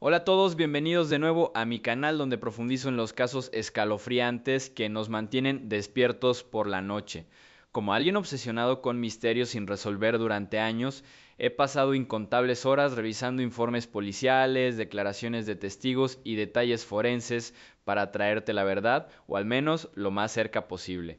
Hola a todos, bienvenidos de nuevo a mi canal donde profundizo en los casos escalofriantes que nos mantienen despiertos por la noche. Como alguien obsesionado con misterios sin resolver durante años, he pasado incontables horas revisando informes policiales, declaraciones de testigos y detalles forenses para traerte la verdad, o al menos lo más cerca posible.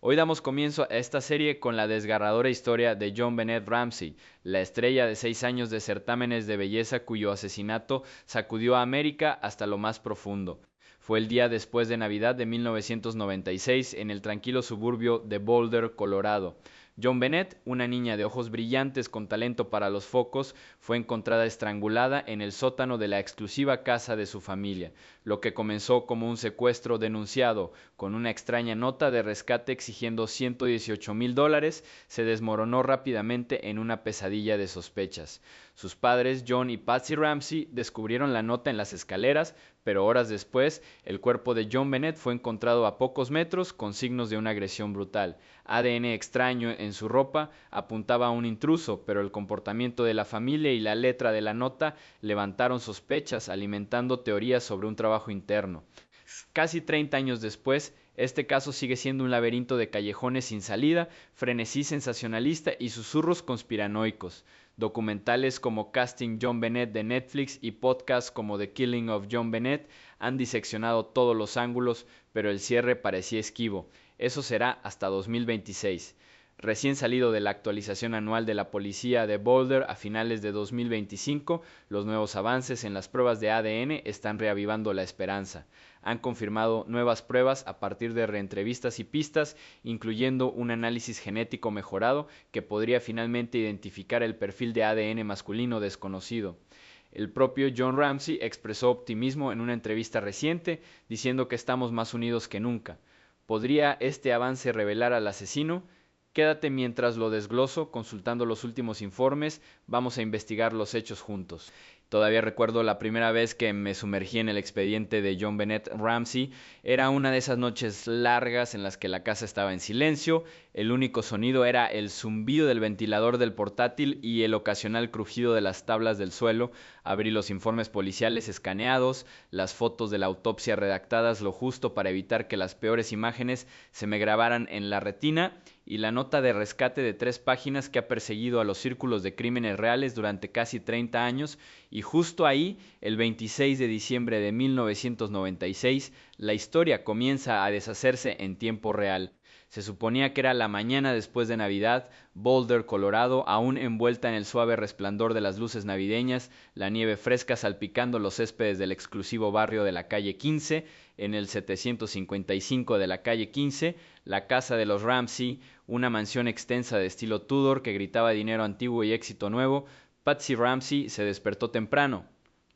Hoy damos comienzo a esta serie con la desgarradora historia de John Bennett Ramsey, la estrella de 6 años de certámenes de belleza cuyo asesinato sacudió a América hasta lo más profundo. Fue el día después de Navidad de 1996 en el tranquilo suburbio de Boulder, Colorado. John Bennett, una niña de ojos brillantes con talento para los focos, fue encontrada estrangulada en el sótano de la exclusiva casa de su familia. Lo que comenzó como un secuestro denunciado con una extraña nota de rescate exigiendo $118,000 se desmoronó rápidamente en una pesadilla de sospechas. Sus padres, John y Patsy Ramsey, descubrieron la nota en las escaleras, pero horas después, el cuerpo de John Bennett fue encontrado a pocos metros con signos de una agresión brutal. ADN extraño en su ropa apuntaba a un intruso, pero el comportamiento de la familia y la letra de la nota levantaron sospechas, alimentando teorías sobre un trabajo interno. Casi 30 años después, este caso sigue siendo un laberinto de callejones sin salida, frenesí sensacionalista y susurros conspiranoicos. Documentales como Casting John Bennett de Netflix y podcasts como The Killing of John Bennett han diseccionado todos los ángulos, pero el cierre parecía esquivo. Eso será hasta 2026. Recién salido de la actualización anual de la policía de Boulder a finales de 2025, los nuevos avances en las pruebas de ADN están reavivando la esperanza. Han confirmado nuevas pruebas a partir de reentrevistas y pistas, incluyendo un análisis genético mejorado que podría finalmente identificar el perfil de ADN masculino desconocido. El propio John Ramsey expresó optimismo en una entrevista reciente, diciendo que estamos más unidos que nunca. ¿Podría este avance revelar al asesino? Quédate mientras lo desgloso, consultando los últimos informes, vamos a investigar los hechos juntos. Todavía recuerdo la primera vez que me sumergí en el expediente de John Bennett Ramsey. Era una de esas noches largas en las que la casa estaba en silencio, el único sonido era el zumbido del ventilador del portátil y el ocasional crujido de las tablas del suelo. Abrí los informes policiales escaneados, las fotos de la autopsia redactadas lo justo para evitar que las peores imágenes se me grabaran en la retina y la nota de rescate de 3 páginas que ha perseguido a los círculos de crímenes reales durante casi 30 años y justo ahí, el 26 de diciembre de 1996, la historia comienza a deshacerse en tiempo real. Se suponía que era la mañana después de Navidad, Boulder, Colorado, aún envuelta en el suave resplandor de las luces navideñas, la nieve fresca salpicando los céspedes del exclusivo barrio de la calle 15, en el 755 de la calle 15, la casa de los Ramsey, una mansión extensa de estilo Tudor que gritaba dinero antiguo y éxito nuevo. Patsy Ramsey se despertó temprano.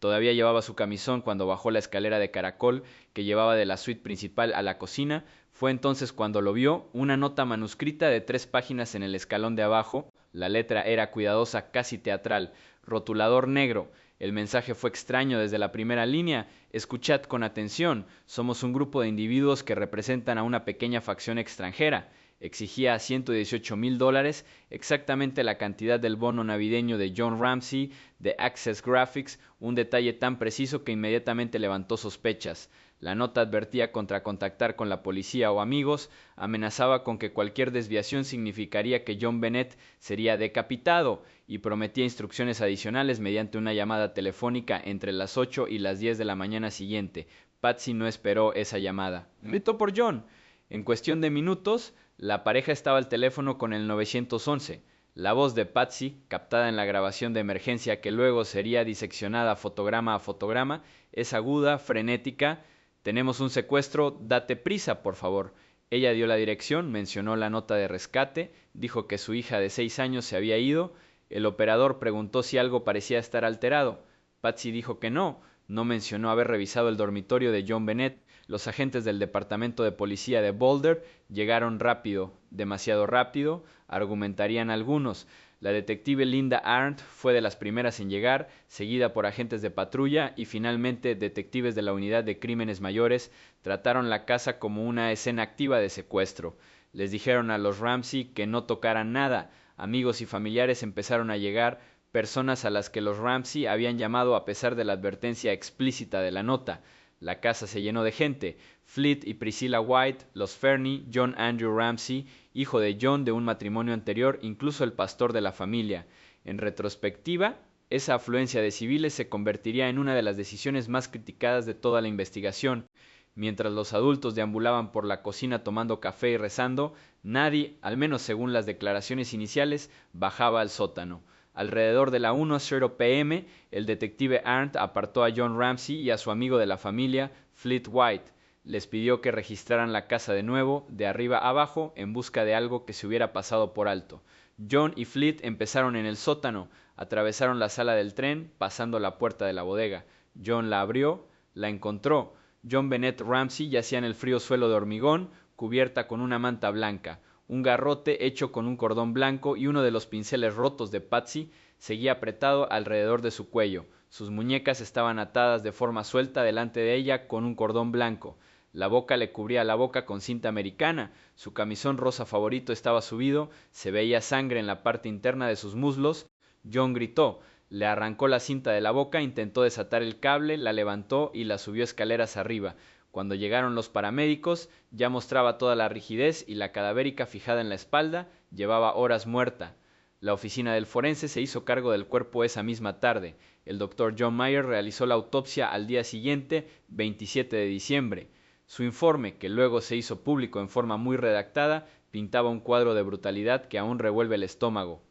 Todavía llevaba su camisón cuando bajó la escalera de caracol que llevaba de la suite principal a la cocina. Fue entonces cuando lo vio, una nota manuscrita de 3 páginas en el escalón de abajo. La letra era cuidadosa, casi teatral. Rotulador negro. El mensaje fue extraño desde la primera línea. Escuchad con atención. Somos un grupo de individuos que representan a una pequeña facción extranjera. Exigía $118,000, exactamente la cantidad del bono navideño de John Ramsey de Access Graphics, un detalle tan preciso que inmediatamente levantó sospechas. La nota advertía contra contactar con la policía o amigos, amenazaba con que cualquier desviación significaría que John Bennett sería decapitado y prometía instrucciones adicionales mediante una llamada telefónica entre las 8 y las 10 de la mañana siguiente. Patsy no esperó esa llamada. Gritó por John. En cuestión de minutos, la pareja estaba al teléfono con el 911. La voz de Patsy, captada en la grabación de emergencia que luego sería diseccionada fotograma a fotograma, es aguda, frenética. Tenemos un secuestro, date prisa, por favor. Ella dio la dirección, mencionó la nota de rescate, dijo que su hija de 6 años se había ido. El operador preguntó si algo parecía estar alterado. Patsy dijo que no, no mencionó haber revisado el dormitorio de John Bennett. Los agentes del departamento de policía de Boulder llegaron rápido, demasiado rápido, argumentarían algunos. La detective Linda Arndt fue de las primeras en llegar, seguida por agentes de patrulla y finalmente detectives de la unidad de crímenes mayores trataron la casa como una escena activa de secuestro. Les dijeron a los Ramsey que no tocaran nada. Amigos y familiares empezaron a llegar, personas a las que los Ramsey habían llamado a pesar de la advertencia explícita de la nota. La casa se llenó de gente. Fleet y Priscilla White, los Fernie, John Andrew Ramsey, hijo de John de un matrimonio anterior, incluso el pastor de la familia. En retrospectiva, esa afluencia de civiles se convertiría en una de las decisiones más criticadas de toda la investigación. Mientras los adultos deambulaban por la cocina tomando café y rezando, nadie, al menos según las declaraciones iniciales, bajaba al sótano. Alrededor de la 1:00 p.m., el detective Arndt apartó a John Ramsey y a su amigo de la familia, Fleet White. Les pidió que registraran la casa de nuevo, de arriba a abajo, en busca de algo que se hubiera pasado por alto. John y Fleet empezaron en el sótano, atravesaron la sala del tren, pasando la puerta de la bodega. John la abrió, la encontró. John Bennett Ramsey yacía en el frío suelo de hormigón, cubierta con una manta blanca. Un garrote hecho con un cordón blanco y uno de los pinceles rotos de Patsy seguía apretado alrededor de su cuello. Sus muñecas estaban atadas de forma suelta delante de ella con un cordón blanco. La boca le cubría la boca con cinta americana, su camisón rosa favorito estaba subido, se veía sangre en la parte interna de sus muslos. John gritó, le arrancó la cinta de la boca, intentó desatar el cable, la levantó y la subió escaleras arriba. Cuando llegaron los paramédicos, ya mostraba toda la rigidez y la cadavérica fijada en la espalda, llevaba horas muerta. La oficina del forense se hizo cargo del cuerpo esa misma tarde. El doctor John Mayer realizó la autopsia al día siguiente, 27 de diciembre. Su informe, que luego se hizo público en forma muy redactada, pintaba un cuadro de brutalidad que aún revuelve el estómago.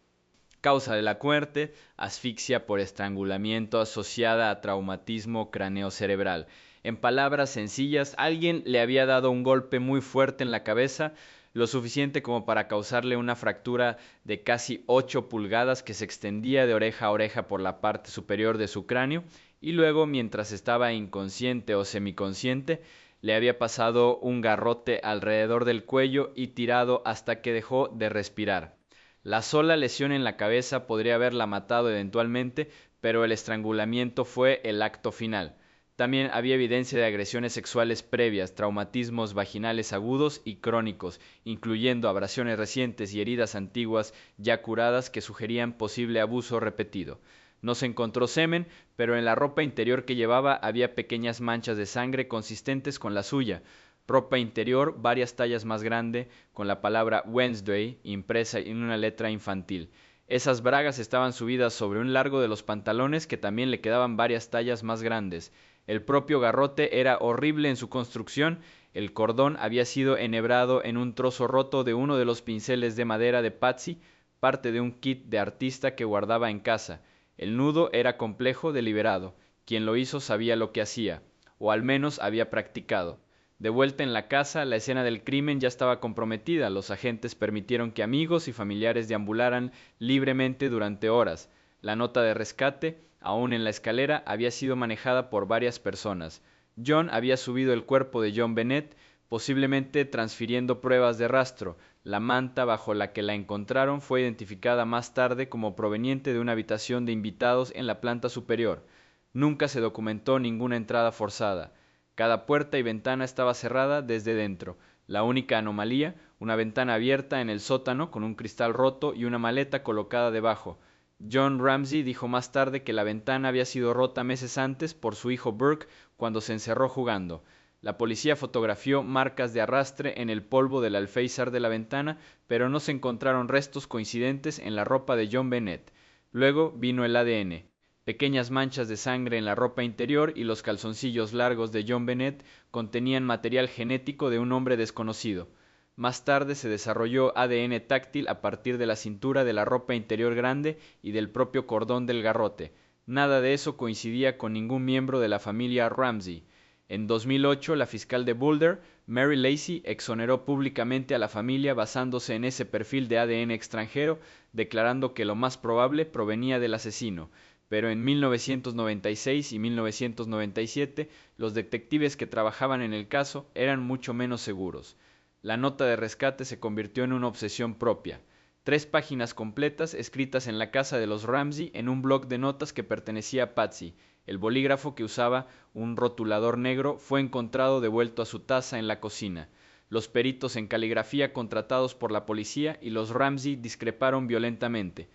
Causa de la muerte: asfixia por estrangulamiento asociada a traumatismo craneocerebral. En palabras sencillas, alguien le había dado un golpe muy fuerte en la cabeza, lo suficiente como para causarle una fractura de casi 8 pulgadas que se extendía de oreja a oreja por la parte superior de su cráneo, y luego, mientras estaba inconsciente o semiconsciente, le había pasado un garrote alrededor del cuello y tirado hasta que dejó de respirar. La sola lesión en la cabeza podría haberla matado eventualmente, pero el estrangulamiento fue el acto final. También había evidencia de agresiones sexuales previas, traumatismos vaginales agudos y crónicos, incluyendo abrasiones recientes y heridas antiguas ya curadas que sugerían posible abuso repetido. No se encontró semen, pero en la ropa interior que llevaba había pequeñas manchas de sangre consistentes con la suya. Ropa interior varias tallas más grande, con la palabra Wednesday impresa en una letra infantil. Esas bragas estaban subidas sobre un largo de los pantalones que también le quedaban varias tallas más grandes. El propio garrote era horrible en su construcción. El cordón había sido enhebrado en un trozo roto de uno de los pinceles de madera de Patsy, parte de un kit de artista que guardaba en casa. El nudo era complejo, deliberado. Quien lo hizo sabía lo que hacía, o al menos había practicado. De vuelta en la casa, la escena del crimen ya estaba comprometida. Los agentes permitieron que amigos y familiares deambularan libremente durante horas. La nota de rescate, aún en la escalera, había sido manejada por varias personas. John había subido el cuerpo de John Bennett, posiblemente transfiriendo pruebas de rastro. La manta bajo la que la encontraron fue identificada más tarde como proveniente de una habitación de invitados en la planta superior. Nunca se documentó ninguna entrada forzada. Cada puerta y ventana estaba cerrada desde dentro. La única anomalía, una ventana abierta en el sótano con un cristal roto y una maleta colocada debajo. John Ramsey dijo más tarde que la ventana había sido rota meses antes por su hijo Burke cuando se encerró jugando. La policía fotografió marcas de arrastre en el polvo del alféizar de la ventana, pero no se encontraron restos coincidentes en la ropa de John Bennett. Luego vino el ADN. Pequeñas manchas de sangre en la ropa interior y los calzoncillos largos de John Bennett contenían material genético de un hombre desconocido. Más tarde se desarrolló ADN táctil a partir de la cintura de la ropa interior grande y del propio cordón del garrote. Nada de eso coincidía con ningún miembro de la familia Ramsey. En 2008, la fiscal de Boulder, Mary Lacy, exoneró públicamente a la familia basándose en ese perfil de ADN extranjero, declarando que lo más probable provenía del asesino. Pero en 1996 y 1997, los detectives que trabajaban en el caso eran mucho menos seguros. La nota de rescate se convirtió en una obsesión propia. 3 páginas completas escritas en la casa de los Ramsey en un bloc de notas que pertenecía a Patsy. El bolígrafo, que usaba un rotulador negro, fue encontrado devuelto a su taza en la cocina. Los peritos en caligrafía contratados por la policía y los Ramsey discreparon violentamente.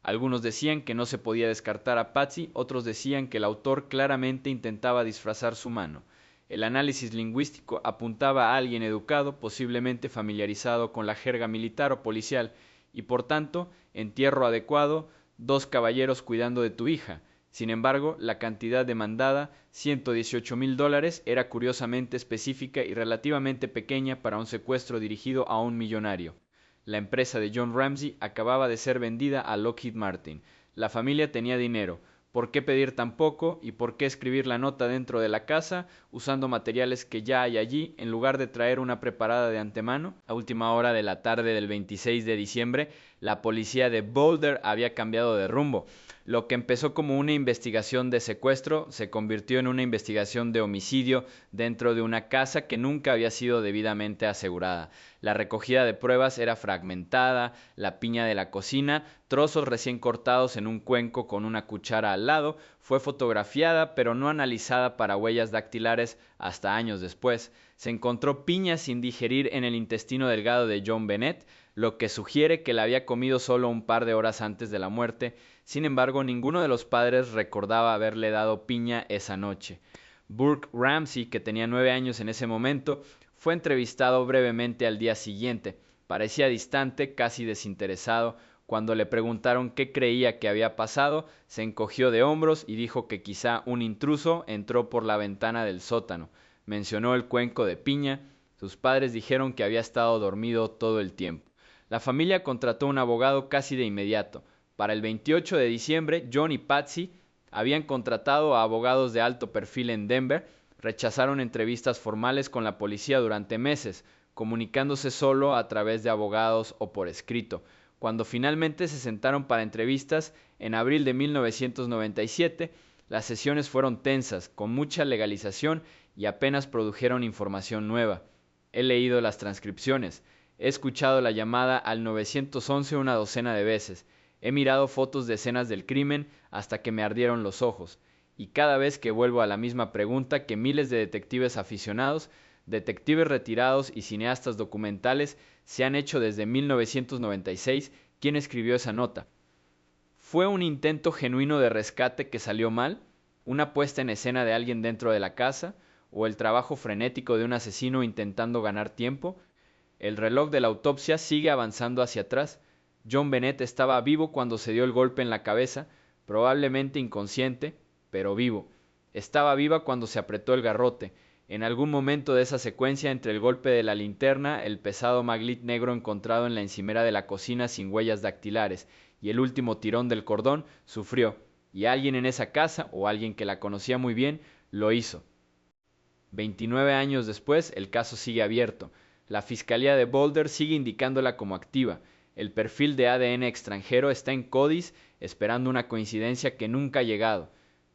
Algunos decían que no se podía descartar a Patsy, otros decían que el autor claramente intentaba disfrazar su mano. El análisis lingüístico apuntaba a alguien educado, posiblemente familiarizado con la jerga militar o policial, y por tanto, entierro adecuado, 2 caballeros cuidando de tu hija. Sin embargo, la cantidad demandada, $118,000, era curiosamente específica y relativamente pequeña para un secuestro dirigido a un millonario. La empresa de John Ramsey acababa de ser vendida a Lockheed Martin. La familia tenía dinero. ¿Por qué pedir tan poco y por qué escribir la nota dentro de la casa usando materiales que ya hay allí en lugar de traer una preparada de antemano? A última hora de la tarde del 26 de diciembre, la policía de Boulder había cambiado de rumbo. Lo que empezó como una investigación de secuestro se convirtió en una investigación de homicidio dentro de una casa que nunca había sido debidamente asegurada. La recogida de pruebas era fragmentada, la piña de la cocina, trozos recién cortados en un cuenco con una cuchara al lado, fue fotografiada pero no analizada para huellas dactilares hasta años después. Se encontró piña sin digerir en el intestino delgado de John Bennett, lo que sugiere que la había comido solo un par de horas antes de la muerte. Sin embargo, ninguno de los padres recordaba haberle dado piña esa noche. Burke Ramsey, que tenía 9 años en ese momento, fue entrevistado brevemente al día siguiente. Parecía distante, casi desinteresado. Cuando le preguntaron qué creía que había pasado, se encogió de hombros y dijo que quizá un intruso entró por la ventana del sótano. Mencionó el cuenco de piña. Sus padres dijeron que había estado dormido todo el tiempo. La familia contrató un abogado casi de inmediato. Para el 28 de diciembre, John y Patsy habían contratado a abogados de alto perfil en Denver. Rechazaron entrevistas formales con la policía durante meses, comunicándose solo a través de abogados o por escrito. Cuando finalmente se sentaron para entrevistas, en abril de 1997, las sesiones fueron tensas, con mucha legalización y apenas produjeron información nueva. He leído las transcripciones. He escuchado la llamada al 911 una docena de veces. He mirado fotos de escenas del crimen hasta que me ardieron los ojos. Y cada vez que vuelvo a la misma pregunta que miles de detectives aficionados, detectives retirados y cineastas documentales se han hecho desde 1996, ¿quién escribió esa nota? ¿Fue un intento genuino de rescate que salió mal? ¿Una puesta en escena de alguien dentro de la casa? ¿O el trabajo frenético de un asesino intentando ganar tiempo? El reloj de la autopsia sigue avanzando hacia atrás. John Bennett estaba vivo cuando se dio el golpe en la cabeza, probablemente inconsciente, pero vivo. Estaba viva cuando se apretó el garrote. En algún momento de esa secuencia, entre el golpe de la linterna, el pesado maglit negro encontrado en la encimera de la cocina sin huellas dactilares, y el último tirón del cordón, sufrió. Y alguien en esa casa, o alguien que la conocía muy bien, lo hizo. 29 años después, el caso sigue abierto. La Fiscalía de Boulder sigue indicándola como activa. El perfil de ADN extranjero está en CODIS esperando una coincidencia que nunca ha llegado.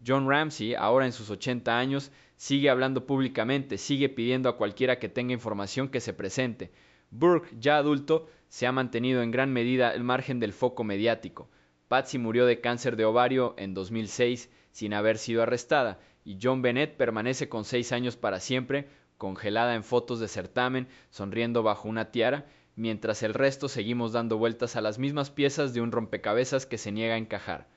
John Ramsey, ahora en sus 80 años, sigue hablando públicamente, sigue pidiendo a cualquiera que tenga información que se presente. Burke, ya adulto, se ha mantenido en gran medida al margen del foco mediático. Patsy murió de cáncer de ovario en 2006 sin haber sido arrestada, y John Bennett permanece con 6 años para siempre, congelada en fotos de certamen, sonriendo bajo una tiara, mientras el resto seguimos dando vueltas a las mismas piezas de un rompecabezas que se niega a encajar.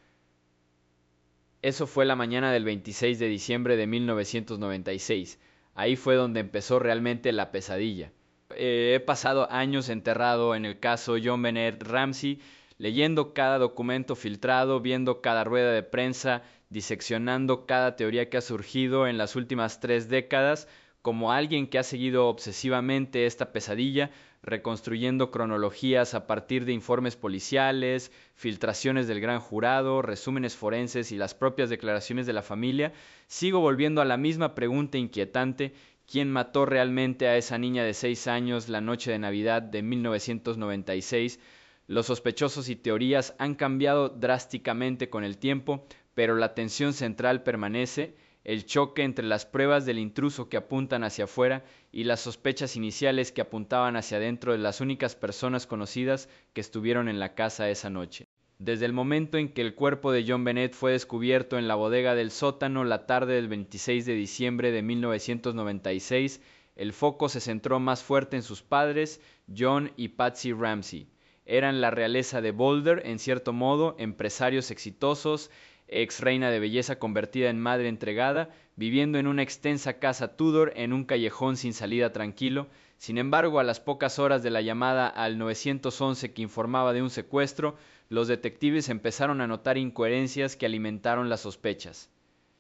Eso fue la mañana del 26 de diciembre de 1996. Ahí fue donde empezó realmente la pesadilla. He pasado años enterrado en el caso John Bennett Ramsey, leyendo cada documento filtrado, viendo cada rueda de prensa, diseccionando cada teoría que ha surgido en las últimas 3 décadas, como alguien que ha seguido obsesivamente esta pesadilla, reconstruyendo cronologías a partir de informes policiales, filtraciones del gran jurado, resúmenes forenses y las propias declaraciones de la familia, sigo volviendo a la misma pregunta inquietante: ¿quién mató realmente a esa niña de 6 años la noche de Navidad de 1996? Los sospechosos y teorías han cambiado drásticamente con el tiempo, pero la tensión central permanece: el choque entre las pruebas del intruso que apuntan hacia afuera y las sospechas iniciales que apuntaban hacia adentro de las únicas personas conocidas que estuvieron en la casa esa noche. Desde el momento en que el cuerpo de John Bennett fue descubierto en la bodega del sótano la tarde del 26 de diciembre de 1996, el foco se centró más fuerte en sus padres, John y Patsy Ramsey. eran la realeza de Boulder, en cierto modo, empresarios exitosos, ex reina de belleza convertida en madre entregada, viviendo en una extensa casa Tudor en un callejón sin salida tranquilo. Sin embargo, a las pocas horas de la llamada al 911 que informaba de un secuestro, los detectives empezaron a notar incoherencias que alimentaron las sospechas.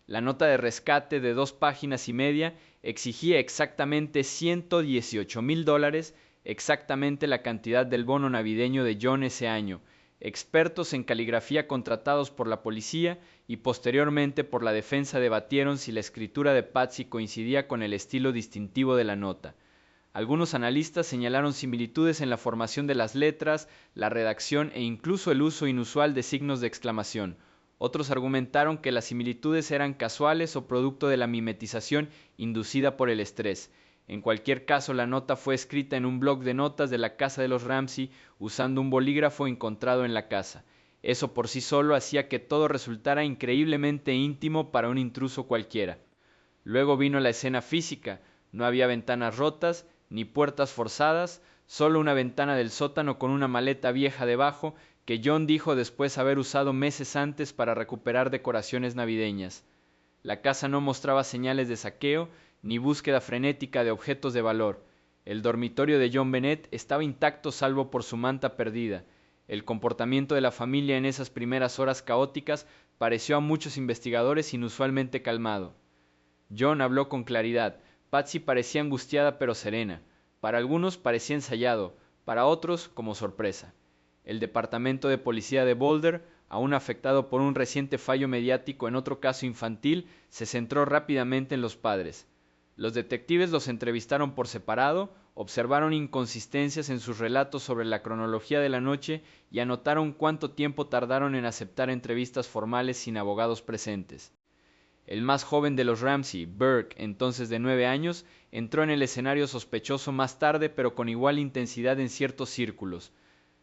La nota de rescate de 2 páginas y media exigía exactamente $118,000, exactamente la cantidad del bono navideño de John ese año. Expertos en caligrafía contratados por la policía y posteriormente por la defensa debatieron si la escritura de Patsy coincidía con el estilo distintivo de la nota. Algunos analistas señalaron similitudes en la formación de las letras, la redacción e incluso el uso inusual de signos de exclamación. Otros argumentaron que las similitudes eran casuales o producto de la mimetización inducida por el estrés. En cualquier caso, la nota fue escrita en un bloc de notas de la casa de los Ramsey usando un bolígrafo encontrado en la casa. Eso por sí solo hacía que todo resultara increíblemente íntimo para un intruso cualquiera. Luego vino la escena física. No había ventanas rotas, ni puertas forzadas, solo una ventana del sótano con una maleta vieja debajo que John dijo después haber usado meses antes para recuperar decoraciones navideñas. La casa no mostraba señales de saqueo ni búsqueda frenética de objetos de valor. El dormitorio de John Bennett estaba intacto salvo por su manta perdida. El comportamiento de la familia en esas primeras horas caóticas pareció a muchos investigadores inusualmente calmado. John habló con claridad. Patsy parecía angustiada pero serena. Para algunos parecía ensayado, para otros como sorpresa. El departamento de policía de Boulder, aún afectado por un reciente fallo mediático en otro caso infantil, se centró rápidamente en los padres. Los detectives los entrevistaron por separado, observaron inconsistencias en sus relatos sobre la cronología de la noche y anotaron cuánto tiempo tardaron en aceptar entrevistas formales sin abogados presentes. El más joven de los Ramsey, Burke, entonces de 9 años, entró en el escenario sospechoso más tarde pero con igual intensidad en ciertos círculos.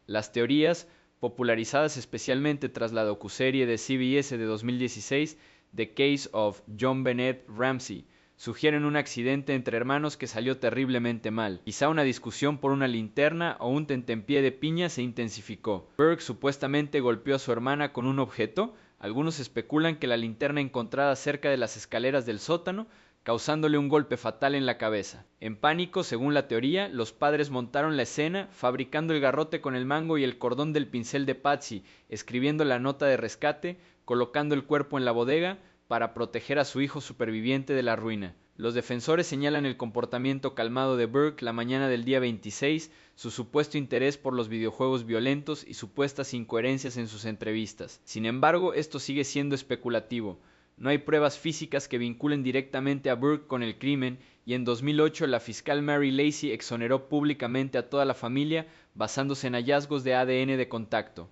Las teorías, popularizadas especialmente tras la docuserie de CBS de 2016, The Case of John Bennett Ramsey, sugieren un accidente entre hermanos que salió terriblemente mal. Quizá una discusión por una linterna o un tentempié de piña se intensificó. Burke supuestamente golpeó a su hermana con un objeto. Algunos especulan que la linterna encontrada cerca de las escaleras del sótano, causándole un golpe fatal en la cabeza. En pánico, según la teoría, los padres montaron la escena, fabricando el garrote con el mango y el cordón del pincel de Patsy, escribiendo la nota de rescate, colocando el cuerpo en la bodega, para proteger a su hijo superviviente de la ruina. Los defensores señalan el comportamiento calmado de Burke la mañana del día 26, su supuesto interés por los videojuegos violentos y supuestas incoherencias en sus entrevistas. Sin embargo, esto sigue siendo especulativo. No hay pruebas físicas que vinculen directamente a Burke con el crimen y en 2008 la fiscal Mary Lacy exoneró públicamente a toda la familia basándose en hallazgos de ADN de contacto.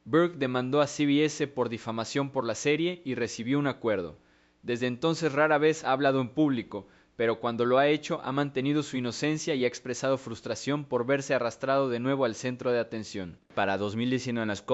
Burke demandó a CBS por difamación por la serie y recibió un acuerdo. Desde entonces rara vez ha hablado en público, pero cuando lo ha hecho ha mantenido su inocencia y ha expresado frustración por verse arrastrado de nuevo al centro de atención. Para 2019 en las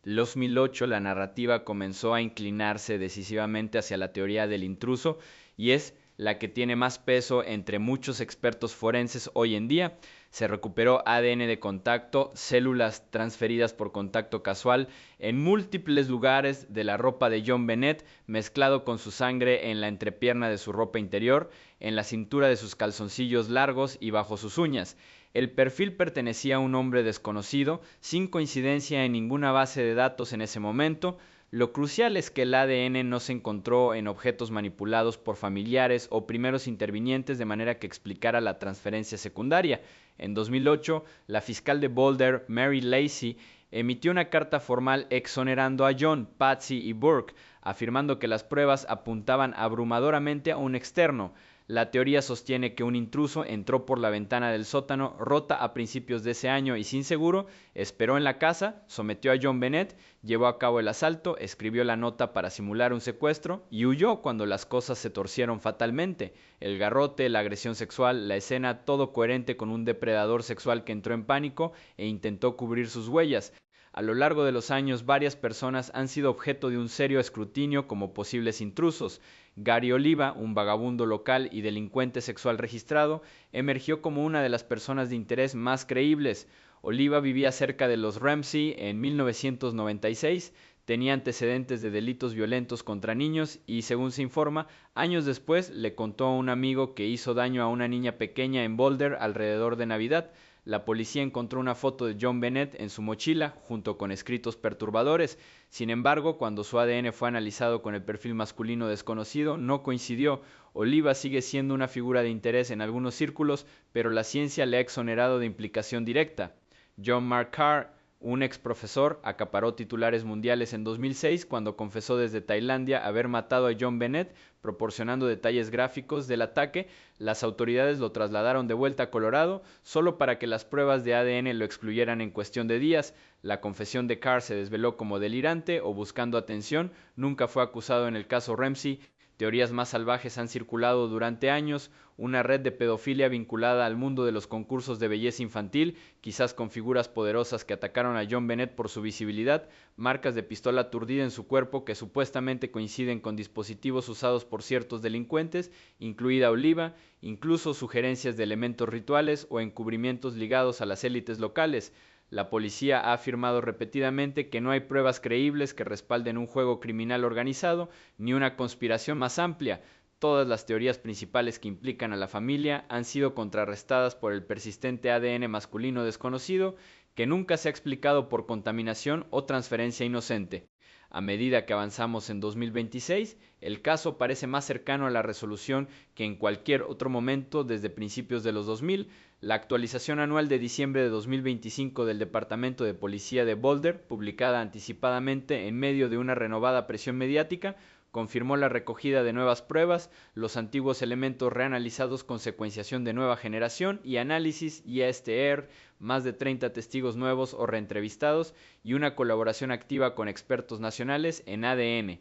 2008 la narrativa comenzó a inclinarse decisivamente hacia la teoría del intruso y es la que tiene más peso entre muchos expertos forenses hoy en día. Se recuperó ADN de contacto, células transferidas por contacto casual en múltiples lugares de la ropa de John Bennett, mezclado con su sangre en la entrepierna de su ropa interior, en la cintura de sus calzoncillos largos y bajo sus uñas. El perfil pertenecía a un hombre desconocido, sin coincidencia en ninguna base de datos en ese momento. Lo crucial es que el ADN no se encontró en objetos manipulados por familiares o primeros intervinientes de manera que explicara la transferencia secundaria. En 2008, la fiscal de Boulder, Mary Lacy, emitió una carta formal exonerando a John, Patsy y Burke, afirmando que las pruebas apuntaban abrumadoramente a un externo. La teoría sostiene que un intruso entró por la ventana del sótano rota a principios de ese año y sin seguro, esperó en la casa, sometió a John Bennett, llevó a cabo el asalto, escribió la nota para simular un secuestro y huyó cuando las cosas se torcieron fatalmente. El garrote, la agresión sexual, la escena, todo coherente con un depredador sexual que entró en pánico e intentó cubrir sus huellas. A lo largo de los años, varias personas han sido objeto de un serio escrutinio como posibles intrusos. Gary Oliva, un vagabundo local y delincuente sexual registrado, emergió como una de las personas de interés más creíbles. Oliva vivía cerca de los Ramsey en 1996, tenía antecedentes de delitos violentos contra niños y, según se informa, años después le contó a un amigo que hizo daño a una niña pequeña en Boulder alrededor de Navidad. La policía encontró una foto de John Bennett en su mochila, junto con escritos perturbadores. Sin embargo, cuando su ADN fue analizado con el perfil masculino desconocido, no coincidió. Oliva sigue siendo una figura de interés en algunos círculos, pero la ciencia le ha exonerado de implicación directa. John Mark Carr, un ex profesor, acaparó titulares mundiales en 2006 cuando confesó desde Tailandia haber matado a John Bennett, proporcionando detalles gráficos del ataque. Las autoridades lo trasladaron de vuelta a Colorado solo para que las pruebas de ADN lo excluyeran en cuestión de días. La confesión de Carr se desveló como delirante o buscando atención. Nunca fue acusado en el caso Ramsey. Teorías más salvajes han circulado durante años, una red de pedofilia vinculada al mundo de los concursos de belleza infantil, quizás con figuras poderosas que atacaron a John Bennett por su visibilidad, marcas de pistola aturdida en su cuerpo que supuestamente coinciden con dispositivos usados por ciertos delincuentes, incluida Oliva, incluso sugerencias de elementos rituales o encubrimientos ligados a las élites locales. La policía ha afirmado repetidamente que no hay pruebas creíbles que respalden un juego criminal organizado ni una conspiración más amplia. Todas las teorías principales que implican a la familia han sido contrarrestadas por el persistente ADN masculino desconocido, que nunca se ha explicado por contaminación o transferencia inocente. A medida que avanzamos en 2026, el caso parece más cercano a la resolución que en cualquier otro momento desde principios de los 2000. La actualización anual de diciembre de 2025 del Departamento de Policía de Boulder, publicada anticipadamente en medio de una renovada presión mediática, confirmó la recogida de nuevas pruebas, los antiguos elementos reanalizados con secuenciación de nueva generación y análisis ISTR, más de 30 testigos nuevos o reentrevistados y una colaboración activa con expertos nacionales en ADN.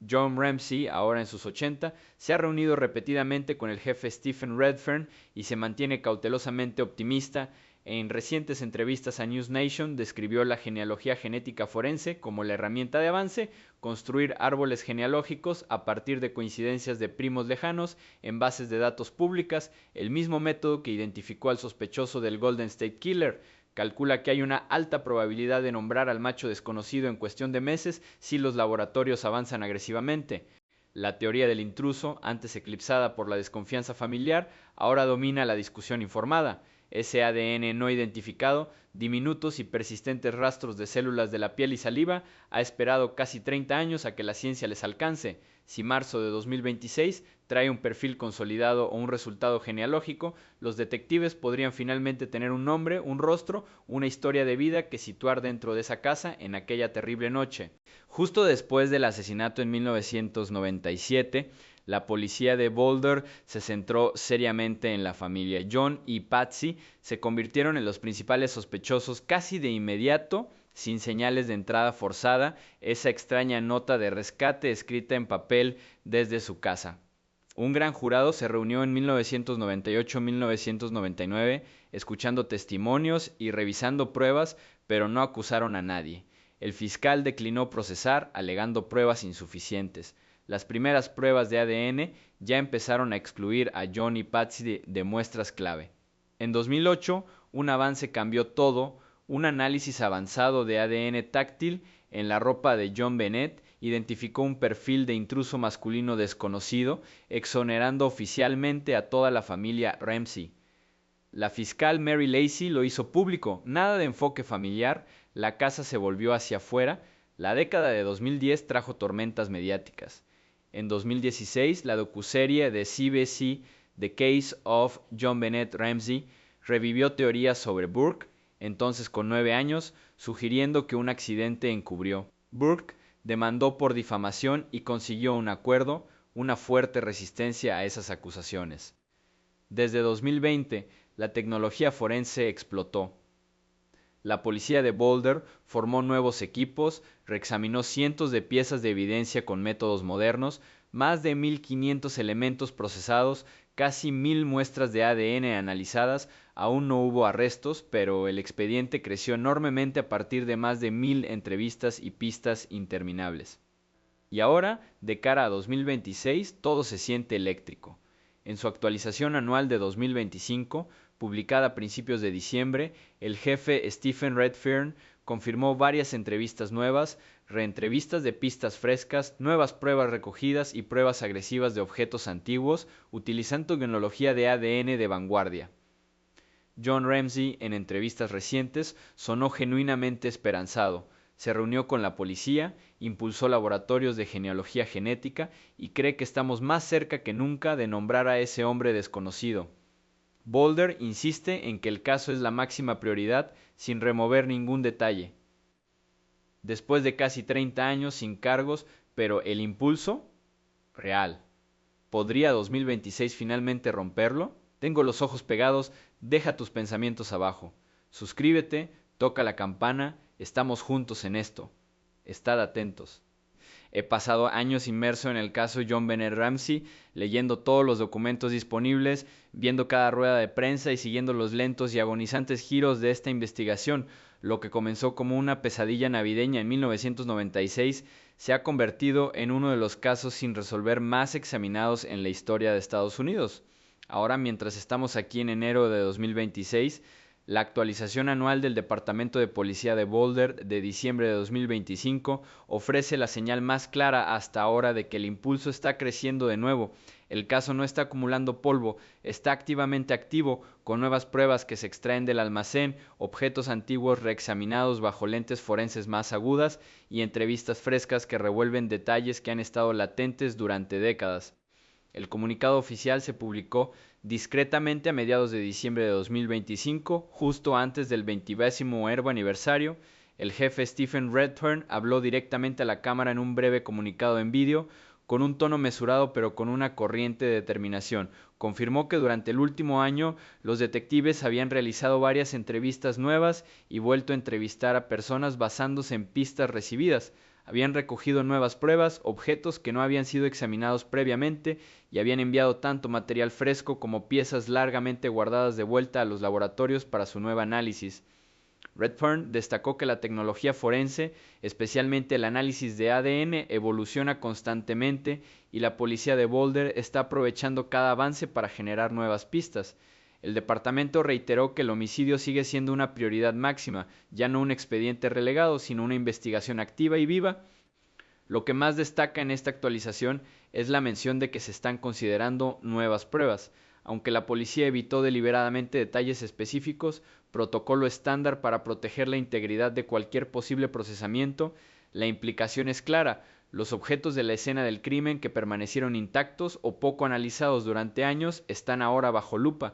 John Ramsey, ahora en sus 80, se ha reunido repetidamente con el jefe Stephen Redfern y se mantiene cautelosamente optimista. En recientes entrevistas a News Nation describió la genealogía genética forense como la herramienta de avance, construir árboles genealógicos a partir de coincidencias de primos lejanos en bases de datos públicas, el mismo método que identificó al sospechoso del Golden State Killer. Calcula que hay una alta probabilidad de nombrar al macho desconocido en cuestión de meses si los laboratorios avanzan agresivamente. La teoría del intruso, antes eclipsada por la desconfianza familiar, ahora domina la discusión informada. Ese ADN no identificado, diminutos y persistentes rastros de células de la piel y saliva, ha esperado casi 30 años a que la ciencia les alcance. Si marzo de 2026 trae un perfil consolidado o un resultado genealógico, los detectives podrían finalmente tener un nombre, un rostro, una historia de vida que situar dentro de esa casa en aquella terrible noche. Justo después del asesinato en 1997, la policía de Boulder se centró seriamente en la familia. John y Patsy se convirtieron en los principales sospechosos casi de inmediato, sin señales de entrada forzada, esa extraña nota de rescate escrita en papel desde su casa. Un gran jurado se reunió en 1998-1999, escuchando testimonios y revisando pruebas, pero no acusaron a nadie. El fiscal declinó procesar, alegando pruebas insuficientes. Las primeras pruebas de ADN ya empezaron a excluir a John y Patsy de muestras clave. En 2008, un avance cambió todo. Un análisis avanzado de ADN táctil en la ropa de John Bennett identificó un perfil de intruso masculino desconocido, exonerando oficialmente a toda la familia Ramsey. La fiscal Mary Lacey lo hizo público, nada de enfoque familiar, la casa se volvió hacia afuera. La década de 2010 trajo tormentas mediáticas. En 2016, la docuserie de CBC The Case of John Bennett Ramsey revivió teorías sobre Burke, entonces con 9 años, sugiriendo que un accidente encubrió. Burke demandó por difamación y consiguió un acuerdo, una fuerte resistencia a esas acusaciones. Desde 2020, la tecnología forense explotó. La policía de Boulder formó nuevos equipos, reexaminó cientos de piezas de evidencia con métodos modernos, más de 1.500 elementos procesados, casi 1.000 muestras de ADN analizadas. Aún no hubo arrestos, pero el expediente creció enormemente a partir de más de 1.000 entrevistas y pistas interminables. Y ahora, de cara a 2026, todo se siente eléctrico. En su actualización anual de 2025, publicada a principios de diciembre, el jefe Stephen Redfern confirmó varias entrevistas nuevas, reentrevistas de pistas frescas, nuevas pruebas recogidas y pruebas agresivas de objetos antiguos, utilizando tecnología de ADN de vanguardia. John Ramsey, en entrevistas recientes, sonó genuinamente esperanzado. Se reunió con la policía, impulsó laboratorios de genealogía genética y cree que estamos más cerca que nunca de nombrar a ese hombre desconocido. Boulder insiste en que el caso es la máxima prioridad sin remover ningún detalle. Después de casi 30 años sin cargos, pero el impulso, real. ¿Podría 2026 finalmente romperlo? Tengo los ojos pegados, deja tus pensamientos abajo. Suscríbete, toca la campana, estamos juntos en esto. Estad atentos. He pasado años inmerso en el caso John Bennett Ramsey, leyendo todos los documentos disponibles, viendo cada rueda de prensa y siguiendo los lentos y agonizantes giros de esta investigación. Lo que comenzó como una pesadilla navideña en 1996 se ha convertido en uno de los casos sin resolver más examinados en la historia de Estados Unidos. Ahora, mientras estamos aquí en enero de 2026, la actualización anual del Departamento de Policía de Boulder de diciembre de 2025 ofrece la señal más clara hasta ahora de que el impulso está creciendo de nuevo. El caso no está acumulando polvo, está activamente activo, con nuevas pruebas que se extraen del almacén, objetos antiguos reexaminados bajo lentes forenses más agudas y entrevistas frescas que revuelven detalles que han estado latentes durante décadas. El comunicado oficial se publicó discretamente a mediados de diciembre de 2025, justo antes del 20º aniversario. El jefe Stephen Redfern habló directamente a la cámara en un breve comunicado en vídeo, con un tono mesurado pero con una corriente de determinación. Confirmó que durante el último año los detectives habían realizado varias entrevistas nuevas y vuelto a entrevistar a personas basándose en pistas recibidas. Habían recogido nuevas pruebas, objetos que no habían sido examinados previamente y habían enviado tanto material fresco como piezas largamente guardadas de vuelta a los laboratorios para su nuevo análisis. Redfern destacó que la tecnología forense, especialmente el análisis de ADN, evoluciona constantemente y la policía de Boulder está aprovechando cada avance para generar nuevas pistas. El departamento reiteró que el homicidio sigue siendo una prioridad máxima, ya no un expediente relegado, sino una investigación activa y viva. Lo que más destaca en esta actualización es la mención de que se están considerando nuevas pruebas. Aunque la policía evitó deliberadamente detalles específicos, protocolo estándar para proteger la integridad de cualquier posible procesamiento, la implicación es clara. Los objetos de la escena del crimen que permanecieron intactos o poco analizados durante años están ahora bajo lupa.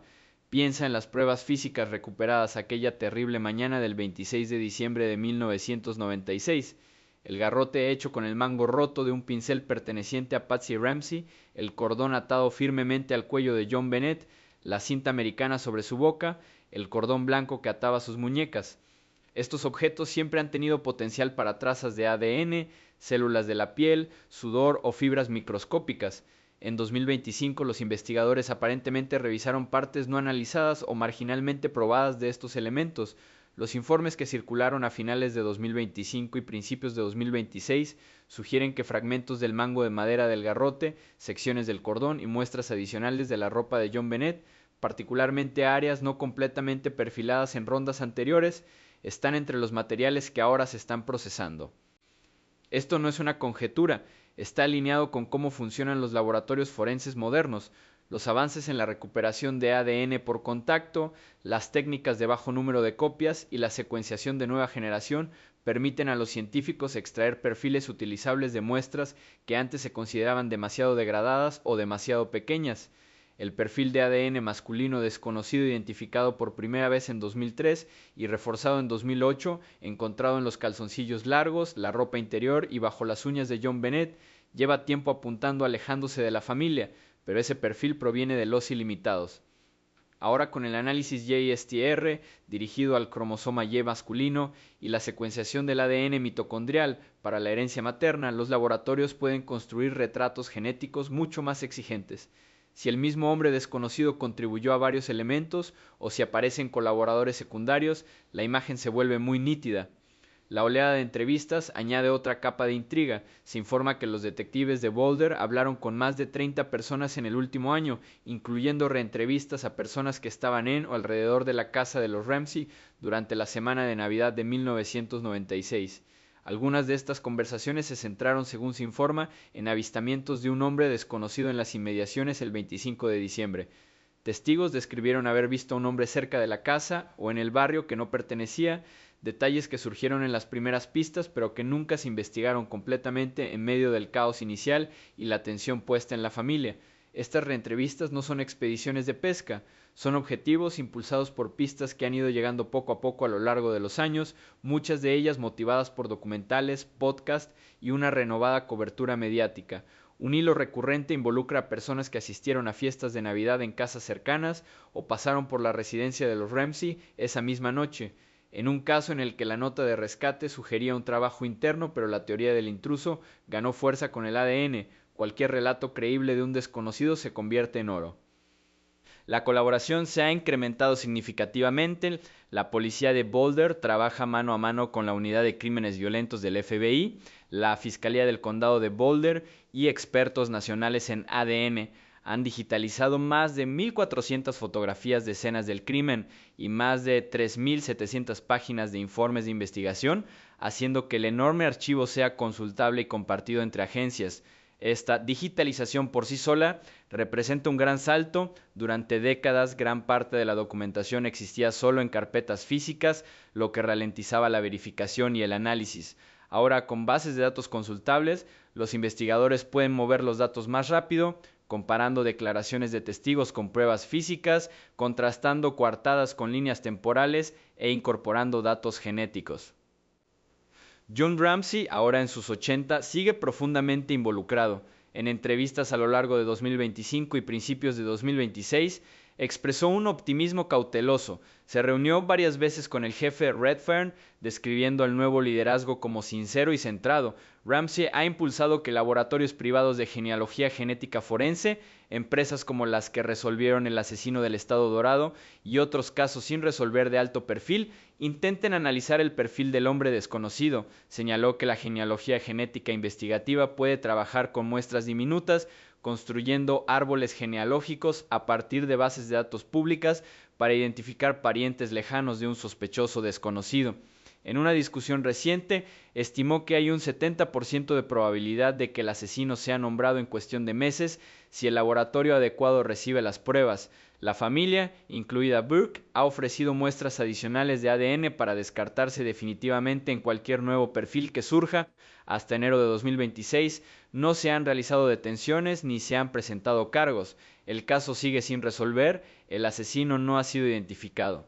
Piensa en las pruebas físicas recuperadas aquella terrible mañana del 26 de diciembre de 1996. El garrote hecho con el mango roto de un pincel perteneciente a Patsy Ramsey, el cordón atado firmemente al cuello de John Bennett, la cinta americana sobre su boca, el cordón blanco que ataba sus muñecas. Estos objetos siempre han tenido potencial para trazas de ADN, células de la piel, sudor o fibras microscópicas. En 2025 los investigadores aparentemente revisaron partes no analizadas o marginalmente probadas de estos elementos. Los informes que circularon a finales de 2025 y principios de 2026 sugieren que fragmentos del mango de madera del garrote, secciones del cordón y muestras adicionales de la ropa de John Bennett, particularmente áreas no completamente perfiladas en rondas anteriores, están entre los materiales que ahora se están procesando. Esto no es una conjetura, está alineado con cómo funcionan los laboratorios forenses modernos. Los avances en la recuperación de ADN por contacto, las técnicas de bajo número de copias y la secuenciación de nueva generación permiten a los científicos extraer perfiles utilizables de muestras que antes se consideraban demasiado degradadas o demasiado pequeñas. El perfil de ADN masculino desconocido identificado por primera vez en 2003 y reforzado en 2008, encontrado en los calzoncillos largos, la ropa interior y bajo las uñas de John Bennett, lleva tiempo apuntando alejándose de la familia, pero ese perfil proviene de los ilimitados. Ahora con el análisis JSTR dirigido al cromosoma Y masculino y la secuenciación del ADN mitocondrial para la herencia materna, los laboratorios pueden construir retratos genéticos mucho más exigentes. Si el mismo hombre desconocido contribuyó a varios elementos o si aparecen colaboradores secundarios, la imagen se vuelve muy nítida. La oleada de entrevistas añade otra capa de intriga. Se informa que los detectives de Boulder hablaron con más de 30 personas en el último año, incluyendo reentrevistas a personas que estaban en o alrededor de la casa de los Ramsey durante la semana de Navidad de 1996. Algunas de estas conversaciones se centraron, según se informa, en avistamientos de un hombre desconocido en las inmediaciones el 25 de diciembre. Testigos describieron haber visto a un hombre cerca de la casa o en el barrio que no pertenecía, detalles que surgieron en las primeras pistas pero que nunca se investigaron completamente en medio del caos inicial y la tensión puesta en la familia. Estas reentrevistas no son expediciones de pesca, son objetivos impulsados por pistas que han ido llegando poco a poco a lo largo de los años, muchas de ellas motivadas por documentales, podcasts y una renovada cobertura mediática. Un hilo recurrente involucra a personas que asistieron a fiestas de Navidad en casas cercanas o pasaron por la residencia de los Ramsey esa misma noche. En un caso en el que la nota de rescate sugería un trabajo interno, pero la teoría del intruso ganó fuerza con el ADN. Cualquier relato creíble de un desconocido se convierte en oro. La colaboración se ha incrementado significativamente. La policía de Boulder trabaja mano a mano con la Unidad de Crímenes Violentos del FBI, la Fiscalía del Condado de Boulder y expertos nacionales en ADN. Han digitalizado más de 1.400 fotografías de escenas del crimen y más de 3.700 páginas de informes de investigación, haciendo que el enorme archivo sea consultable y compartido entre agencias. Esta digitalización por sí sola representa un gran salto. Durante décadas, gran parte de la documentación existía solo en carpetas físicas, lo que ralentizaba la verificación y el análisis. Ahora, con bases de datos consultables, los investigadores pueden mover los datos más rápido, comparando declaraciones de testigos con pruebas físicas, contrastando coartadas con líneas temporales e incorporando datos genéticos. John Ramsey, ahora en sus 80, sigue profundamente involucrado. En entrevistas a lo largo de 2025 y principios de 2026, expresó un optimismo cauteloso. Se reunió varias veces con el jefe Redfern, describiendo al nuevo liderazgo como sincero y centrado. Ramsey ha impulsado que laboratorios privados de genealogía genética forense, empresas como las que resolvieron el asesino del Estado Dorado y otros casos sin resolver de alto perfil, intenten analizar el perfil del hombre desconocido. Señaló que la genealogía genética investigativa puede trabajar con muestras diminutas, construyendo árboles genealógicos a partir de bases de datos públicas para identificar parientes lejanos de un sospechoso desconocido. En una discusión reciente, estimó que hay un 70% de probabilidad de que el asesino sea nombrado en cuestión de meses si el laboratorio adecuado recibe las pruebas. La familia, incluida Burke, ha ofrecido muestras adicionales de ADN para descartarse definitivamente en cualquier nuevo perfil que surja. Hasta enero de 2026 no se han realizado detenciones ni se han presentado cargos. El caso sigue sin resolver, el asesino no ha sido identificado.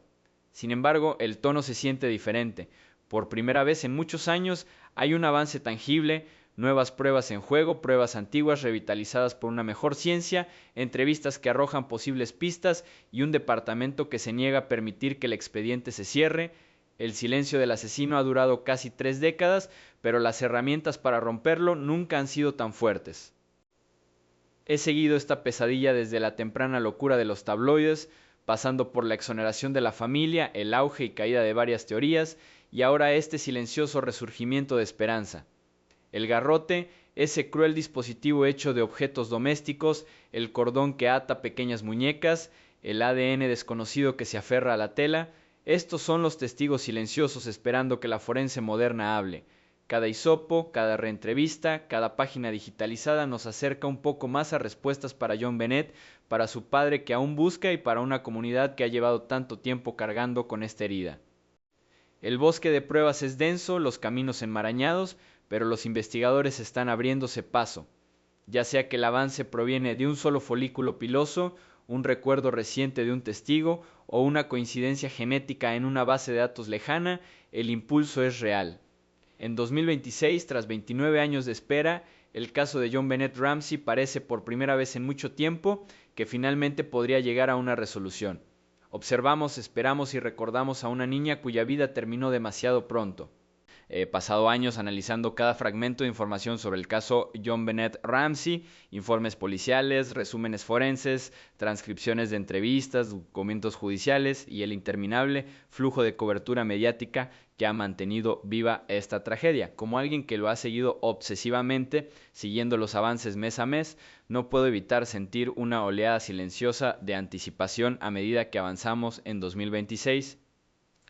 Sin embargo, el tono se siente diferente. Por primera vez en muchos años hay un avance tangible, nuevas pruebas en juego, pruebas antiguas revitalizadas por una mejor ciencia, entrevistas que arrojan posibles pistas y un departamento que se niega a permitir que el expediente se cierre. El silencio del asesino ha durado casi 3 décadas, pero las herramientas para romperlo nunca han sido tan fuertes. He seguido esta pesadilla desde la temprana locura de los tabloides, pasando por la exoneración de la familia, el auge y caída de varias teorías, y ahora este silencioso resurgimiento de esperanza. El garrote, ese cruel dispositivo hecho de objetos domésticos, el cordón que ata pequeñas muñecas, el ADN desconocido que se aferra a la tela, estos son los testigos silenciosos esperando que la forense moderna hable. Cada hisopo, cada reentrevista, cada página digitalizada nos acerca un poco más a respuestas para John Bennett, para su padre que aún busca y para una comunidad que ha llevado tanto tiempo cargando con esta herida. El bosque de pruebas es denso, los caminos enmarañados, pero los investigadores están abriéndose paso. Ya sea que el avance proviene de un solo folículo piloso, un recuerdo reciente de un testigo o una coincidencia genética en una base de datos lejana, el impulso es real. En 2026, tras 29 años de espera, el caso de John Bennett Ramsey parece por primera vez en mucho tiempo que finalmente podría llegar a una resolución. Observamos, esperamos y recordamos a una niña cuya vida terminó demasiado pronto. pasado años analizando cada fragmento de información sobre el caso John Bennett Ramsey, informes policiales, resúmenes forenses, transcripciones de entrevistas, documentos judiciales y el interminable flujo de cobertura mediática que ha mantenido viva esta tragedia. Como alguien que lo ha seguido obsesivamente, siguiendo los avances mes a mes, no puedo evitar sentir una oleada silenciosa de anticipación a medida que avanzamos en 2026.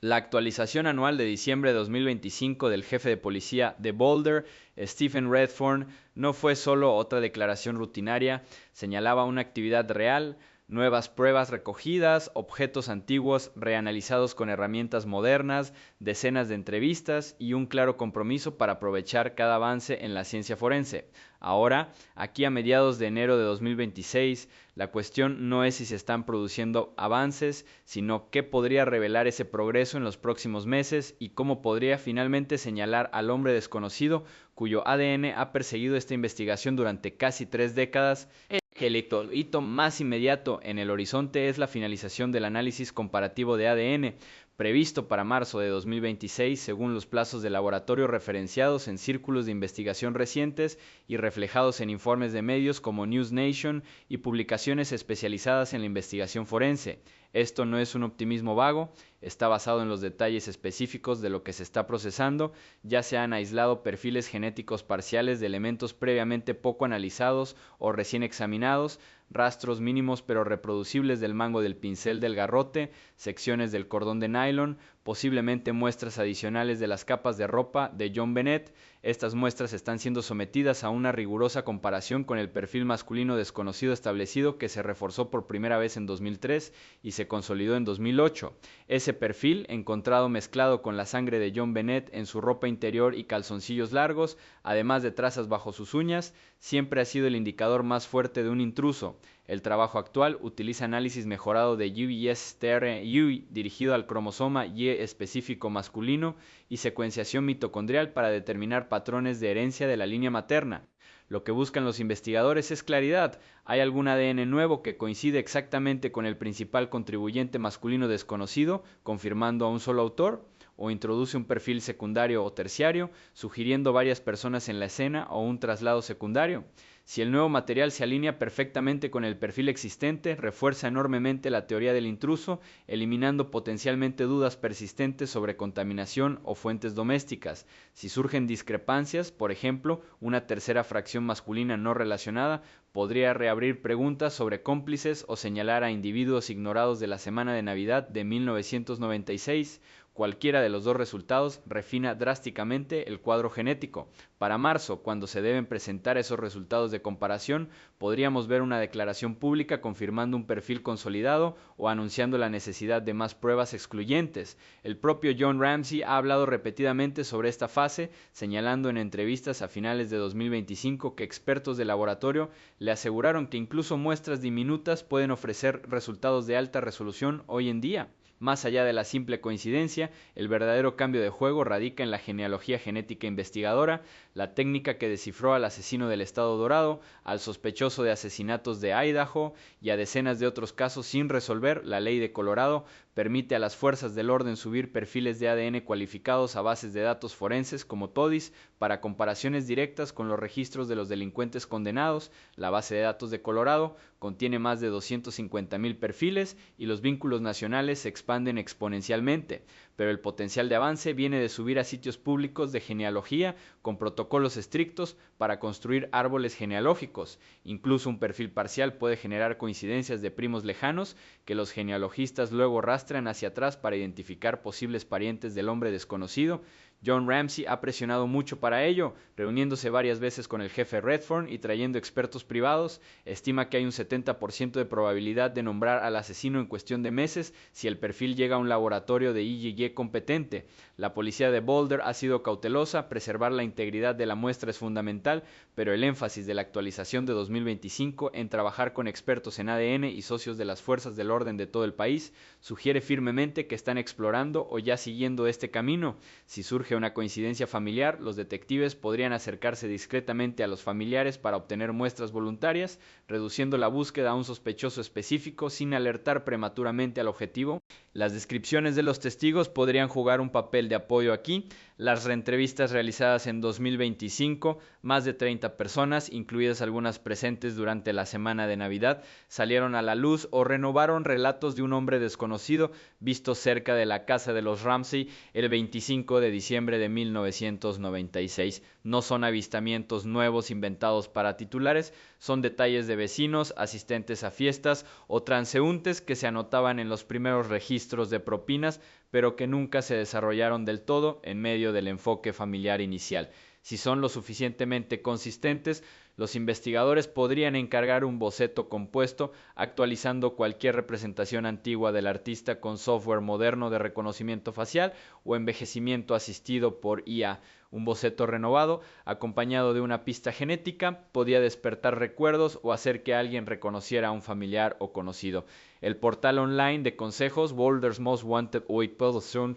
La actualización anual de diciembre de 2025 del jefe de policía de Boulder, Stephen Redfern, no fue solo otra declaración rutinaria, señalaba una actividad real, nuevas pruebas recogidas, objetos antiguos reanalizados con herramientas modernas, decenas de entrevistas y un claro compromiso para aprovechar cada avance en la ciencia forense. Ahora, aquí a mediados de enero de 2026, la cuestión no es si se están produciendo avances, sino qué podría revelar ese progreso en los próximos meses y cómo podría finalmente señalar al hombre desconocido cuyo ADN ha perseguido esta investigación durante casi 3 décadas. El hito más inmediato en el horizonte es la finalización del análisis comparativo de ADN, previsto para marzo de 2026 según los plazos de laboratorio referenciados en círculos de investigación recientes y reflejados en informes de medios como News Nation y publicaciones especializadas en la investigación forense. Esto no es un optimismo vago, está basado en los detalles específicos de lo que se está procesando, ya se han aislado perfiles genéticos parciales de elementos previamente poco analizados o recién examinados, rastros mínimos pero reproducibles del mango del pincel del garrote, secciones del cordón de nylon, posiblemente muestras adicionales de las capas de ropa de John Bennett. Estas muestras están siendo sometidas a una rigurosa comparación con el perfil masculino desconocido establecido que se reforzó por primera vez en 2003 y se consolidó en 2008. Ese perfil, encontrado mezclado con la sangre de John Bennett en su ropa interior y calzoncillos largos, además de trazas bajo sus uñas, siempre ha sido el indicador más fuerte de un intruso. El trabajo actual utiliza análisis mejorado de UES-TRU dirigido al cromosoma Y específico masculino y secuenciación mitocondrial para determinar patrones de herencia de la línea materna. Lo que buscan los investigadores es claridad. ¿Hay algún ADN nuevo que coincide exactamente con el principal contribuyente masculino desconocido, confirmando a un solo autor? ¿O introduce un perfil secundario o terciario, sugiriendo varias personas en la escena o un traslado secundario? Si el nuevo material se alinea perfectamente con el perfil existente, refuerza enormemente la teoría del intruso, eliminando potencialmente dudas persistentes sobre contaminación o fuentes domésticas. Si surgen discrepancias, por ejemplo, una tercera fracción masculina no relacionada, podría reabrir preguntas sobre cómplices o señalar a individuos ignorados de la semana de Navidad de 1996. Cualquiera de los dos resultados refina drásticamente el cuadro genético. Para marzo, cuando se deben presentar esos resultados de comparación, podríamos ver una declaración pública confirmando un perfil consolidado o anunciando la necesidad de más pruebas excluyentes. El propio John Ramsey ha hablado repetidamente sobre esta fase, señalando en entrevistas a finales de 2025 que expertos de laboratorio le aseguraron que incluso muestras diminutas pueden ofrecer resultados de alta resolución hoy en día. Más allá de la simple coincidencia, el verdadero cambio de juego radica en la genealogía genética investigadora, la técnica que descifró al asesino del Estado Dorado, al sospechoso de asesinatos de Idaho y a decenas de otros casos sin resolver. La ley de Colorado permite a las fuerzas del orden subir perfiles de ADN cualificados a bases de datos forenses como TODIS para comparaciones directas con los registros de los delincuentes condenados. La base de datos de Colorado contiene más de 250,000 perfiles y los vínculos nacionales se expanden exponencialmente, pero el potencial de avance viene de subir a sitios públicos de genealogía con protocolos estrictos para construir árboles genealógicos. Incluso un perfil parcial puede generar coincidencias de primos lejanos que los genealogistas luego rastrean hacia atrás para identificar posibles parientes del hombre desconocido. John Ramsey ha presionado mucho para ello, reuniéndose varias veces con el jefe Redfern y trayendo expertos privados. Estima que hay un 70% de probabilidad de nombrar al asesino en cuestión de meses si el perfil llega a un laboratorio de IgG competente. La policía de Boulder ha sido cautelosa, preservar la integridad de la muestra es fundamental, pero el énfasis de la actualización de 2025 en trabajar con expertos en ADN y socios de las fuerzas del orden de todo el país sugiere firmemente que están explorando o ya siguiendo este camino. Si surge una coincidencia familiar, los detectives podrían acercarse discretamente a los familiares para obtener muestras voluntarias, reduciendo la búsqueda a un sospechoso específico sin alertar prematuramente al objetivo. Las descripciones de los testigos podrían jugar un papel de apoyo aquí. Las reentrevistas realizadas en 2025, más de 30 personas, incluidas algunas presentes durante la semana de Navidad, salieron a la luz o renovaron relatos de un hombre desconocido visto cerca de la casa de los Ramsey el 25 de diciembre de 1996. No son avistamientos nuevos inventados para titulares, son detalles de vecinos, asistentes a fiestas o transeúntes que se anotaban en los primeros registros de propinas, pero que nunca se desarrollaron del todo en medio del enfoque familiar inicial. Si son lo suficientemente consistentes, los investigadores podrían encargar un boceto compuesto actualizando cualquier representación antigua del artista con software moderno de reconocimiento facial o envejecimiento asistido por IA. Un boceto renovado, acompañado de una pista genética, podía despertar recuerdos o hacer que alguien reconociera a un familiar o conocido. El portal online de consejos Boulder's Most Wanted Person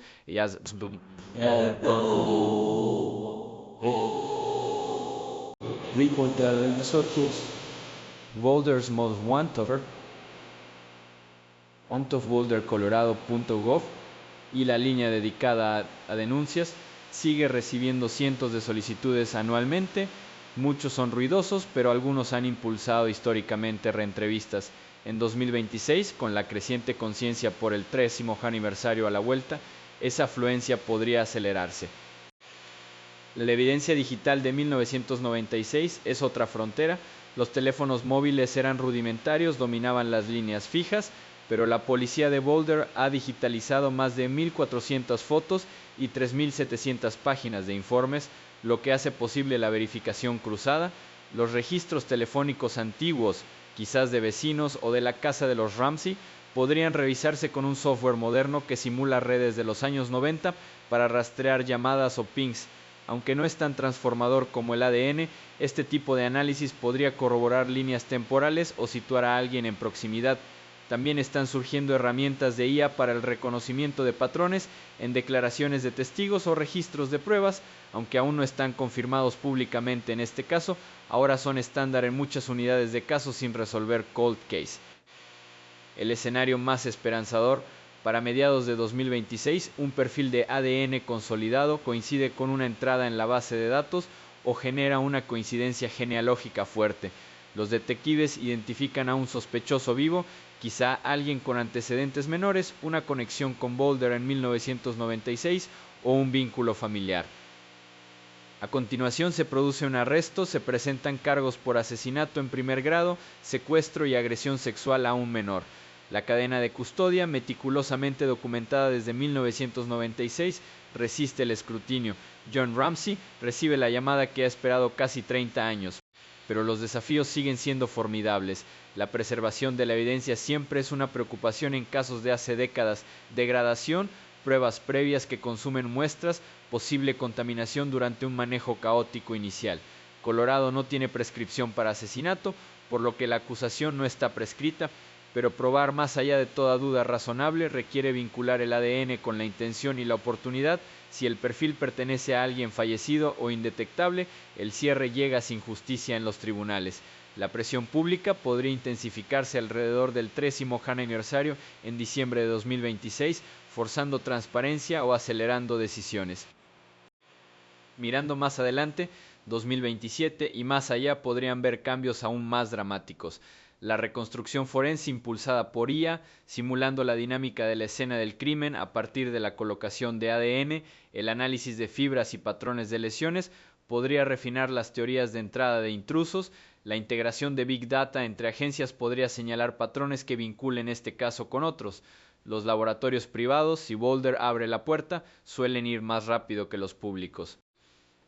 Boulder's Most Wanted bouldercolorado.gov y la línea dedicada a denuncias sigue recibiendo cientos de solicitudes anualmente. Muchos son ruidosos, pero algunos han impulsado históricamente reentrevistas. En 2026, con la creciente conciencia por el 30º aniversario a la vuelta, esa afluencia podría acelerarse. La evidencia digital de 1996 es otra frontera. Los teléfonos móviles eran rudimentarios, dominaban las líneas fijas, pero la policía de Boulder ha digitalizado más de 1.400 fotos y 3.700 páginas de informes, lo que hace posible la verificación cruzada. Los registros telefónicos antiguos, quizás de vecinos o de la casa de los Ramsey, podrían revisarse con un software moderno que simula redes de los años 90 para rastrear llamadas o pings. Aunque no es tan transformador como el ADN, este tipo de análisis podría corroborar líneas temporales o situar a alguien en proximidad. También están surgiendo herramientas de IA para el reconocimiento de patrones en declaraciones de testigos o registros de pruebas, aunque aún no están confirmados públicamente en este caso, ahora son estándar en muchas unidades de casos sin resolver cold case. El escenario más esperanzador: para mediados de 2026, un perfil de ADN consolidado coincide con una entrada en la base de datos o genera una coincidencia genealógica fuerte. Los detectives identifican a un sospechoso vivo, quizá alguien con antecedentes menores, una conexión con Boulder en 1996 o un vínculo familiar. A continuación se produce un arresto, se presentan cargos por asesinato en primer grado, secuestro y agresión sexual a un menor. La cadena de custodia, meticulosamente documentada desde 1996, resiste el escrutinio. John Ramsey recibe la llamada que ha esperado casi 30 años. Pero los desafíos siguen siendo formidables. La preservación de la evidencia siempre es una preocupación en casos de hace décadas. Degradación, pruebas previas que consumen muestras, posible contaminación durante un manejo caótico inicial. Colorado no tiene prescripción para asesinato, por lo que la acusación no está prescrita, pero probar más allá de toda duda razonable requiere vincular el ADN con la intención y la oportunidad. Si el perfil pertenece a alguien fallecido o indetectable, el cierre llega sin justicia en los tribunales. La presión pública podría intensificarse alrededor del 30º aniversario en diciembre de 2026, forzando transparencia o acelerando decisiones. Mirando más adelante, 2027 y más allá podrían ver cambios aún más dramáticos. La reconstrucción forense impulsada por IA, simulando la dinámica de la escena del crimen a partir de la colocación de ADN, el análisis de fibras y patrones de lesiones, podría refinar las teorías de entrada de intrusos. La integración de Big Data entre agencias podría señalar patrones que vinculen este caso con otros. Los laboratorios privados, si Boulder abre la puerta, suelen ir más rápido que los públicos.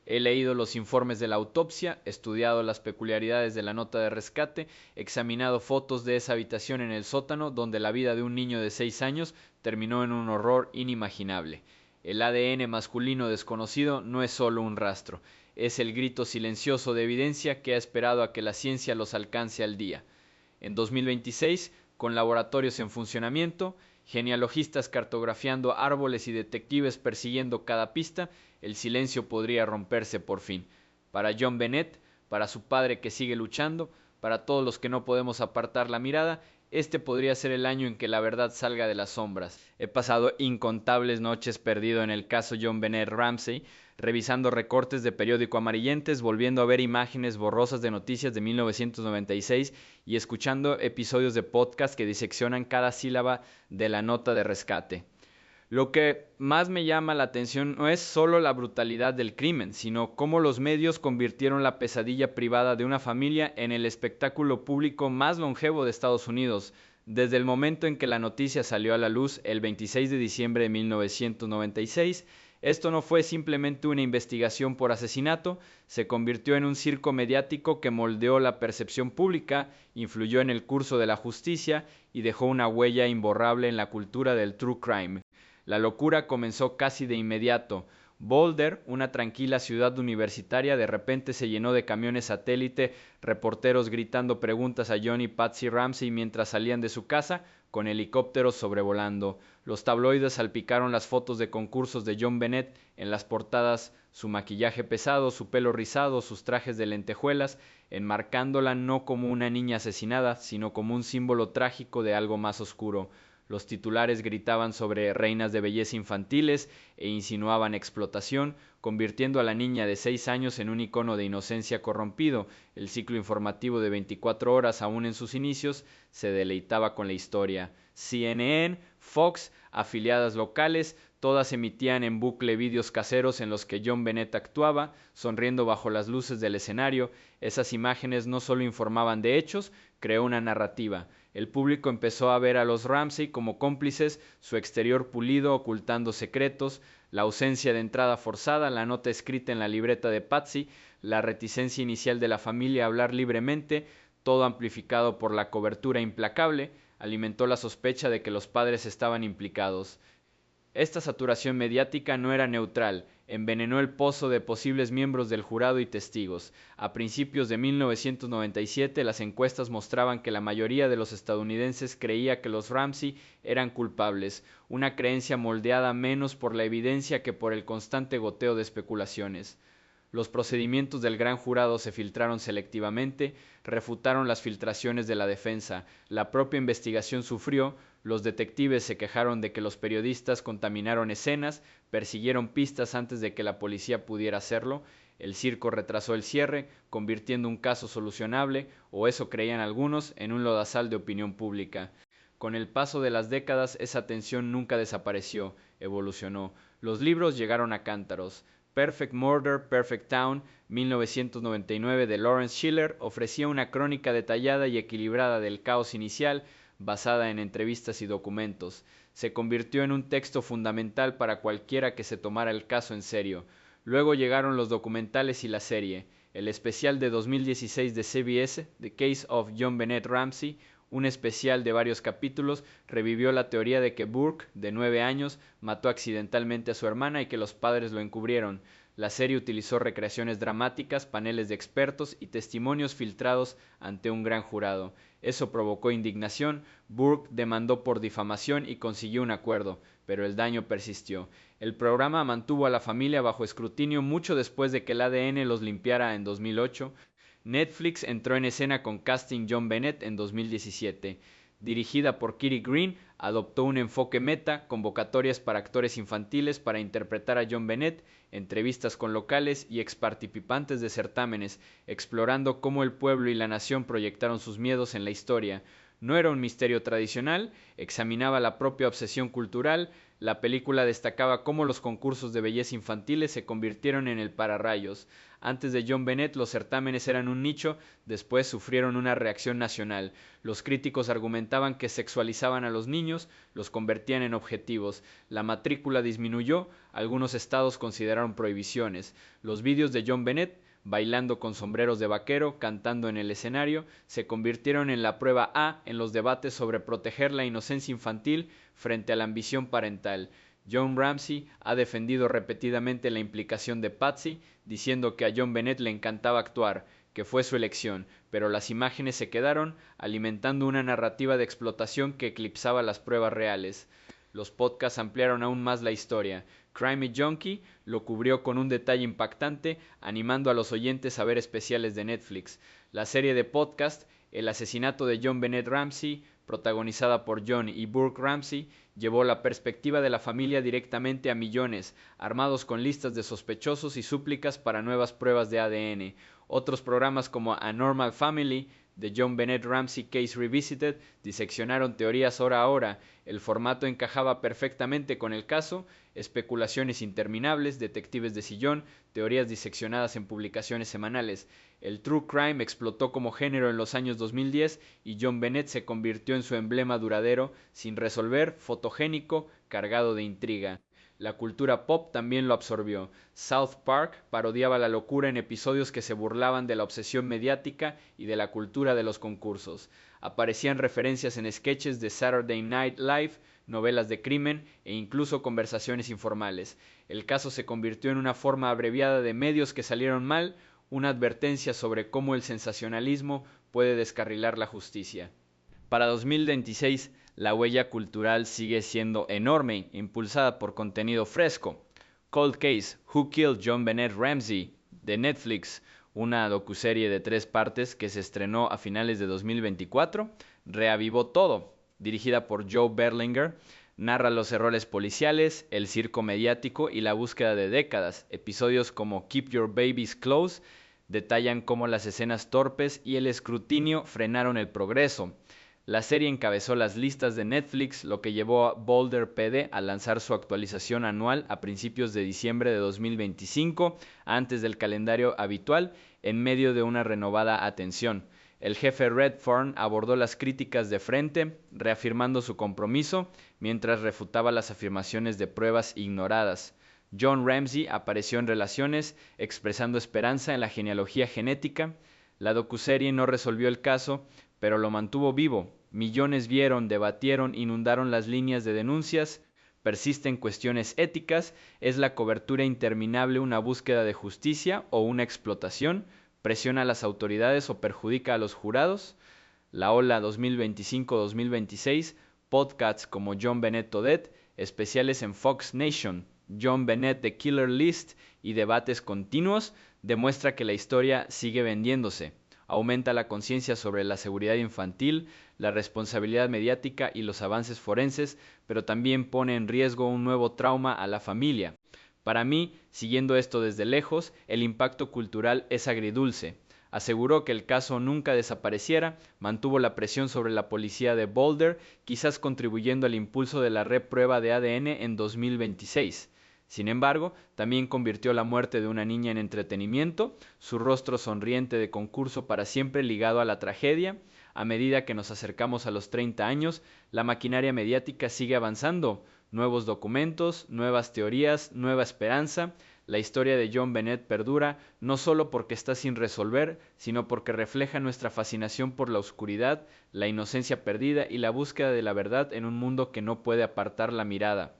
He leído los informes de la autopsia, estudiado las peculiaridades de la nota de rescate, examinado fotos de esa habitación en el sótano donde la vida de un niño de 6 años terminó en un horror inimaginable. El ADN masculino desconocido no es solo un rastro, es el grito silencioso de evidencia que ha esperado a que la ciencia los alcance al día. En 2026, con laboratorios en funcionamiento, genealogistas cartografiando árboles y detectives persiguiendo cada pista, el silencio podría romperse por fin. Para John Bennett, para su padre que sigue luchando, para todos los que no podemos apartar la mirada, este podría ser el año en que la verdad salga de las sombras. He pasado incontables noches perdido en el caso John Bennett Ramsey, revisando recortes de periódico amarillentes, volviendo a ver imágenes borrosas de noticias de 1996 y escuchando episodios de podcast que diseccionan cada sílaba de la nota de rescate. Lo que más me llama la atención no es solo la brutalidad del crimen, sino cómo los medios convirtieron la pesadilla privada de una familia en el espectáculo público más longevo de Estados Unidos. Desde el momento en que la noticia salió a la luz el 26 de diciembre de 1996, esto no fue simplemente una investigación por asesinato, se convirtió en un circo mediático que moldeó la percepción pública, influyó en el curso de la justicia y dejó una huella imborrable en la cultura del true crime. La locura comenzó casi de inmediato. Boulder, una tranquila ciudad universitaria, de repente se llenó de camiones satélite, reporteros gritando preguntas a John y Patsy Ramsey mientras salían de su casa, con helicópteros sobrevolando. Los tabloides salpicaron las fotos de concursos de John Bennett en las portadas, su maquillaje pesado, su pelo rizado, sus trajes de lentejuelas, enmarcándola no como una niña asesinada, sino como un símbolo trágico de algo más oscuro. Los titulares gritaban sobre reinas de belleza infantiles e insinuaban explotación, convirtiendo a la niña de 6 años en un icono de inocencia corrompido. El ciclo informativo de 24 horas, aún en sus inicios, se deleitaba con la historia. CNN, Fox, afiliadas locales, todas emitían en bucle vídeos caseros en los que John Bennett actuaba, sonriendo bajo las luces del escenario. Esas imágenes no solo informaban de hechos, creó una narrativa. El público empezó a ver a los Ramsey como cómplices, su exterior pulido ocultando secretos, la ausencia de entrada forzada, la nota escrita en la libreta de Patsy, la reticencia inicial de la familia a hablar libremente, todo amplificado por la cobertura implacable, alimentó la sospecha de que los padres estaban implicados. Esta saturación mediática no era neutral, envenenó el pozo de posibles miembros del jurado y testigos. A principios de 1997, las encuestas mostraban que la mayoría de los estadounidenses creía que los Ramsey eran culpables, una creencia moldeada menos por la evidencia que por el constante goteo de especulaciones. Los procedimientos del gran jurado se filtraron selectivamente, refutaron las filtraciones de la defensa, la propia investigación sufrió, los detectives se quejaron de que los periodistas contaminaron escenas, persiguieron pistas antes de que la policía pudiera hacerlo, el circo retrasó el cierre, convirtiendo un caso solucionable, o eso creían algunos, en un lodazal de opinión pública. Con el paso de las décadas esa tensión nunca desapareció, evolucionó. Los libros llegaron a cántaros. Perfect Murder, Perfect Town, 1999 de Lawrence Schiller, ofrecía una crónica detallada y equilibrada del caos inicial, basada en entrevistas y documentos. Se convirtió en un texto fundamental para cualquiera que se tomara el caso en serio. Luego llegaron los documentales y la serie. El especial de 2016 de CBS, The Case of John Bennett Ramsey, un especial de varios capítulos, revivió la teoría de que Burke, de 9 años, mató accidentalmente a su hermana y que los padres lo encubrieron. La serie utilizó recreaciones dramáticas, paneles de expertos y testimonios filtrados ante un gran jurado. Eso provocó indignación, Burke demandó por difamación y consiguió un acuerdo, pero el daño persistió. El programa mantuvo a la familia bajo escrutinio mucho después de que el ADN los limpiara en 2008. Netflix entró en escena con Casting John Bennett en 2017. Dirigida por Kitty Green, adoptó un enfoque meta, convocatorias para actores infantiles para interpretar a John Bennett, entrevistas con locales y exparticipantes de certámenes, explorando cómo el pueblo y la nación proyectaron sus miedos en la historia. No era un misterio tradicional, examinaba la propia obsesión cultural. La película destacaba cómo los concursos de belleza infantiles se convirtieron en el pararrayos. Antes de John Bennett los certámenes eran un nicho, después sufrieron una reacción nacional. Los críticos argumentaban que sexualizaban a los niños, los convertían en objetivos. La matrícula disminuyó, algunos estados consideraron prohibiciones. Los vídeos de John Bennett, bailando con sombreros de vaquero, cantando en el escenario, se convirtieron en la prueba A en los debates sobre proteger la inocencia infantil frente a la ambición parental. John Ramsey ha defendido repetidamente la implicación de Patsy, diciendo que a John Bennett le encantaba actuar, que fue su elección, pero las imágenes se quedaron, alimentando una narrativa de explotación que eclipsaba las pruebas reales. Los podcasts ampliaron aún más la historia. Crime Junkie lo cubrió con un detalle impactante, animando a los oyentes a ver especiales de Netflix. La serie de podcast El asesinato de John Bennett Ramsey, protagonizada por John y Burke Ramsey, llevó la perspectiva de la familia directamente a millones, armados con listas de sospechosos y súplicas para nuevas pruebas de ADN. Otros programas como A Normal Family, The John Bennett Ramsey Case Revisited, diseccionaron teorías hora a hora. El formato encajaba perfectamente con el caso, especulaciones interminables, detectives de sillón, teorías diseccionadas en publicaciones semanales. El true crime explotó como género en los años 2010 y John Bennett se convirtió en su emblema duradero, sin resolver, fotogénico, cargado de intriga. La cultura pop también lo absorbió. South Park parodiaba la locura en episodios que se burlaban de la obsesión mediática y de la cultura de los concursos. Aparecían referencias en sketches de Saturday Night Live, novelas de crimen e incluso conversaciones informales. El caso se convirtió en una forma abreviada de medios que salieron mal, una advertencia sobre cómo el sensacionalismo puede descarrilar la justicia. Para 2026, la huella cultural sigue siendo enorme, impulsada por contenido fresco. Cold Case, Who Killed John Bennett Ramsey, de Netflix, una docuserie de 3 partes que se estrenó a finales de 2024, reavivó todo. Dirigida por Joe Berlinger, narra los errores policiales, el circo mediático y la búsqueda de décadas. Episodios como Keep Your Babies Close detallan cómo las escenas torpes y el escrutinio frenaron el progreso. La serie encabezó las listas de Netflix, lo que llevó a Boulder PD a lanzar su actualización anual a principios de diciembre de 2025, antes del calendario habitual, en medio de una renovada atención. El jefe Redfern abordó las críticas de frente, reafirmando su compromiso, mientras refutaba las afirmaciones de pruebas ignoradas. John Ramsey apareció en Relaciones, expresando esperanza en la genealogía genética. La docuserie no resolvió el caso, pero lo mantuvo vivo. Millones vieron, debatieron, inundaron las líneas de denuncias. Persisten cuestiones éticas. ¿Es la cobertura interminable una búsqueda de justicia o una explotación? ¿Presiona a las autoridades o perjudica a los jurados? La ola 2025-2026, podcasts como John Bennett Odette, especiales en Fox Nation, John Bennett The Killer List y debates continuos demuestra que la historia sigue vendiéndose. Aumenta la conciencia sobre la seguridad infantil, la responsabilidad mediática y los avances forenses, pero también pone en riesgo un nuevo trauma a la familia. Para mí, siguiendo esto desde lejos, el impacto cultural es agridulce. Aseguró que el caso nunca desapareciera, mantuvo la presión sobre la policía de Boulder, quizás contribuyendo al impulso de la reprueba de ADN en 2026. Sin embargo, también convirtió la muerte de una niña en entretenimiento, su rostro sonriente de concurso para siempre ligado a la tragedia. A medida que nos acercamos a los 30 años, la maquinaria mediática sigue avanzando. Nuevos documentos, nuevas teorías, nueva esperanza. La historia de John Bennett perdura no solo porque está sin resolver, sino porque refleja nuestra fascinación por la oscuridad, la inocencia perdida y la búsqueda de la verdad en un mundo que no puede apartar la mirada.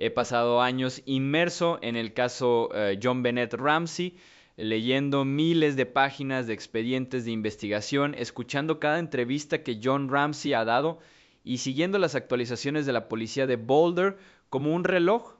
He pasado años inmerso en el caso John Bennett Ramsey, leyendo miles de páginas de expedientes de investigación, escuchando cada entrevista que John Ramsey ha dado y siguiendo las actualizaciones de la policía de Boulder como un reloj.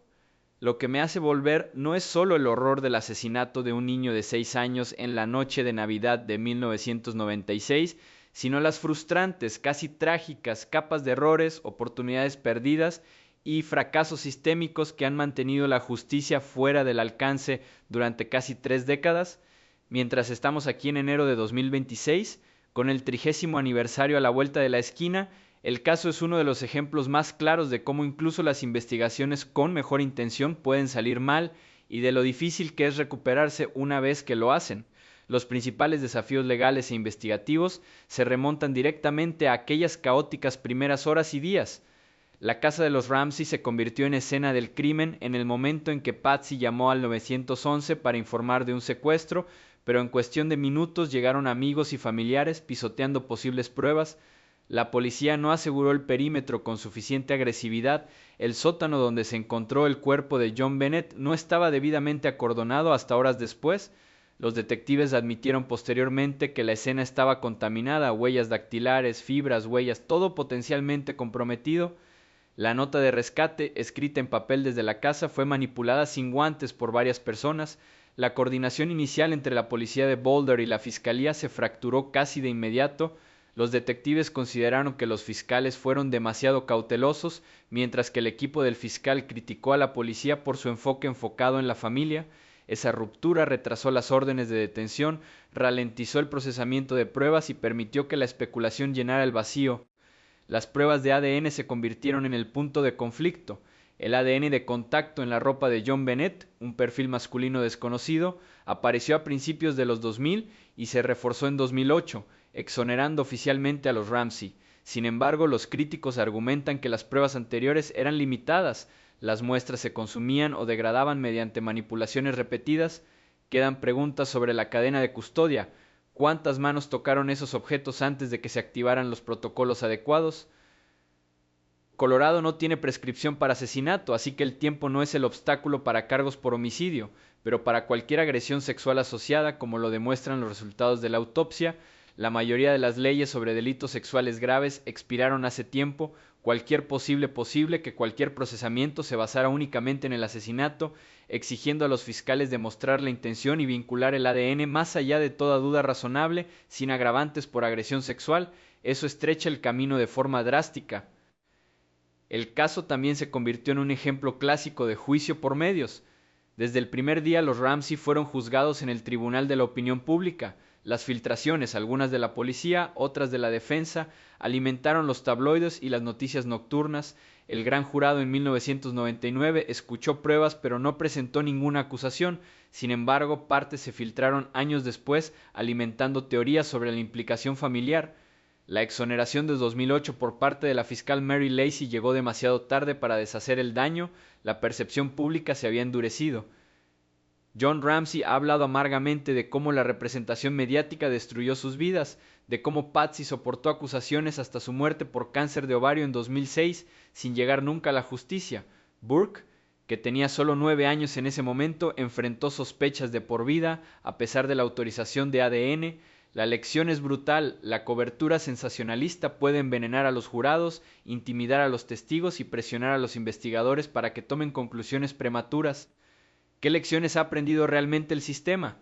Lo que me hace volver no es solo el horror del asesinato de un niño de 6 años en la noche de Navidad de 1996, sino las frustrantes, casi trágicas capas de errores, oportunidades perdidas y fracasos sistémicos que han mantenido la justicia fuera del alcance durante casi 3 décadas. Mientras estamos aquí en enero de 2026, con el 30º aniversario a la vuelta de la esquina, el caso es uno de los ejemplos más claros de cómo incluso las investigaciones con mejor intención pueden salir mal y de lo difícil que es recuperarse una vez que lo hacen. Los principales desafíos legales e investigativos se remontan directamente a aquellas caóticas primeras horas y días. La casa de los Ramsey se convirtió en escena del crimen en el momento en que Patsy llamó al 911 para informar de un secuestro, pero en cuestión de minutos llegaron amigos y familiares pisoteando posibles pruebas. La policía no aseguró el perímetro con suficiente agresividad. El sótano donde se encontró el cuerpo de John Bennett no estaba debidamente acordonado hasta horas después. Los detectives admitieron posteriormente que la escena estaba contaminada, huellas dactilares, fibras, huellas, todo potencialmente comprometido. La nota de rescate, escrita en papel desde la casa, fue manipulada sin guantes por varias personas. La coordinación inicial entre la policía de Boulder y la fiscalía se fracturó casi de inmediato. Los detectives consideraron que los fiscales fueron demasiado cautelosos, mientras que el equipo del fiscal criticó a la policía por su enfoque enfocado en la familia. Esa ruptura retrasó las órdenes de detención, ralentizó el procesamiento de pruebas y permitió que la especulación llenara el vacío. Las pruebas de ADN se convirtieron en el punto de conflicto. El ADN de contacto en la ropa de John Bennett, un perfil masculino desconocido, apareció a principios de los 2000 y se reforzó en 2008, exonerando oficialmente a los Ramsey. Sin embargo, los críticos argumentan que las pruebas anteriores eran limitadas, las muestras se consumían o degradaban mediante manipulaciones repetidas. Quedan preguntas sobre la cadena de custodia. ¿Cuántas manos tocaron esos objetos antes de que se activaran los protocolos adecuados? Colorado no tiene prescripción para asesinato, así que el tiempo no es el obstáculo para cargos por homicidio, pero para cualquier agresión sexual asociada, como lo demuestran los resultados de la autopsia, la mayoría de las leyes sobre delitos sexuales graves expiraron hace tiempo. Cualquier posible que cualquier procesamiento se basara únicamente en el asesinato, exigiendo a los fiscales demostrar la intención y vincular el ADN más allá de toda duda razonable, sin agravantes por agresión sexual. Eso estrecha el camino de forma drástica. El caso también se convirtió en un ejemplo clásico de juicio por medios. Desde el primer día los Ramsey fueron juzgados en el Tribunal de la Opinión Pública. Las filtraciones, algunas de la policía, otras de la defensa, alimentaron los tabloides y las noticias nocturnas. El gran jurado en 1999 escuchó pruebas pero no presentó ninguna acusación. Sin embargo, partes se filtraron años después, alimentando teorías sobre la implicación familiar. La exoneración de 2008 por parte de la fiscal Mary Lacy llegó demasiado tarde para deshacer el daño. La percepción pública se había endurecido. John Ramsey ha hablado amargamente de cómo la representación mediática destruyó sus vidas, de cómo Patsy soportó acusaciones hasta su muerte por cáncer de ovario en 2006 sin llegar nunca a la justicia. Burke, que tenía solo 9 años en ese momento, enfrentó sospechas de por vida a pesar de la autorización de ADN. La lección es brutal, la cobertura sensacionalista puede envenenar a los jurados, intimidar a los testigos y presionar a los investigadores para que tomen conclusiones prematuras. ¿Qué lecciones ha aprendido realmente el sistema?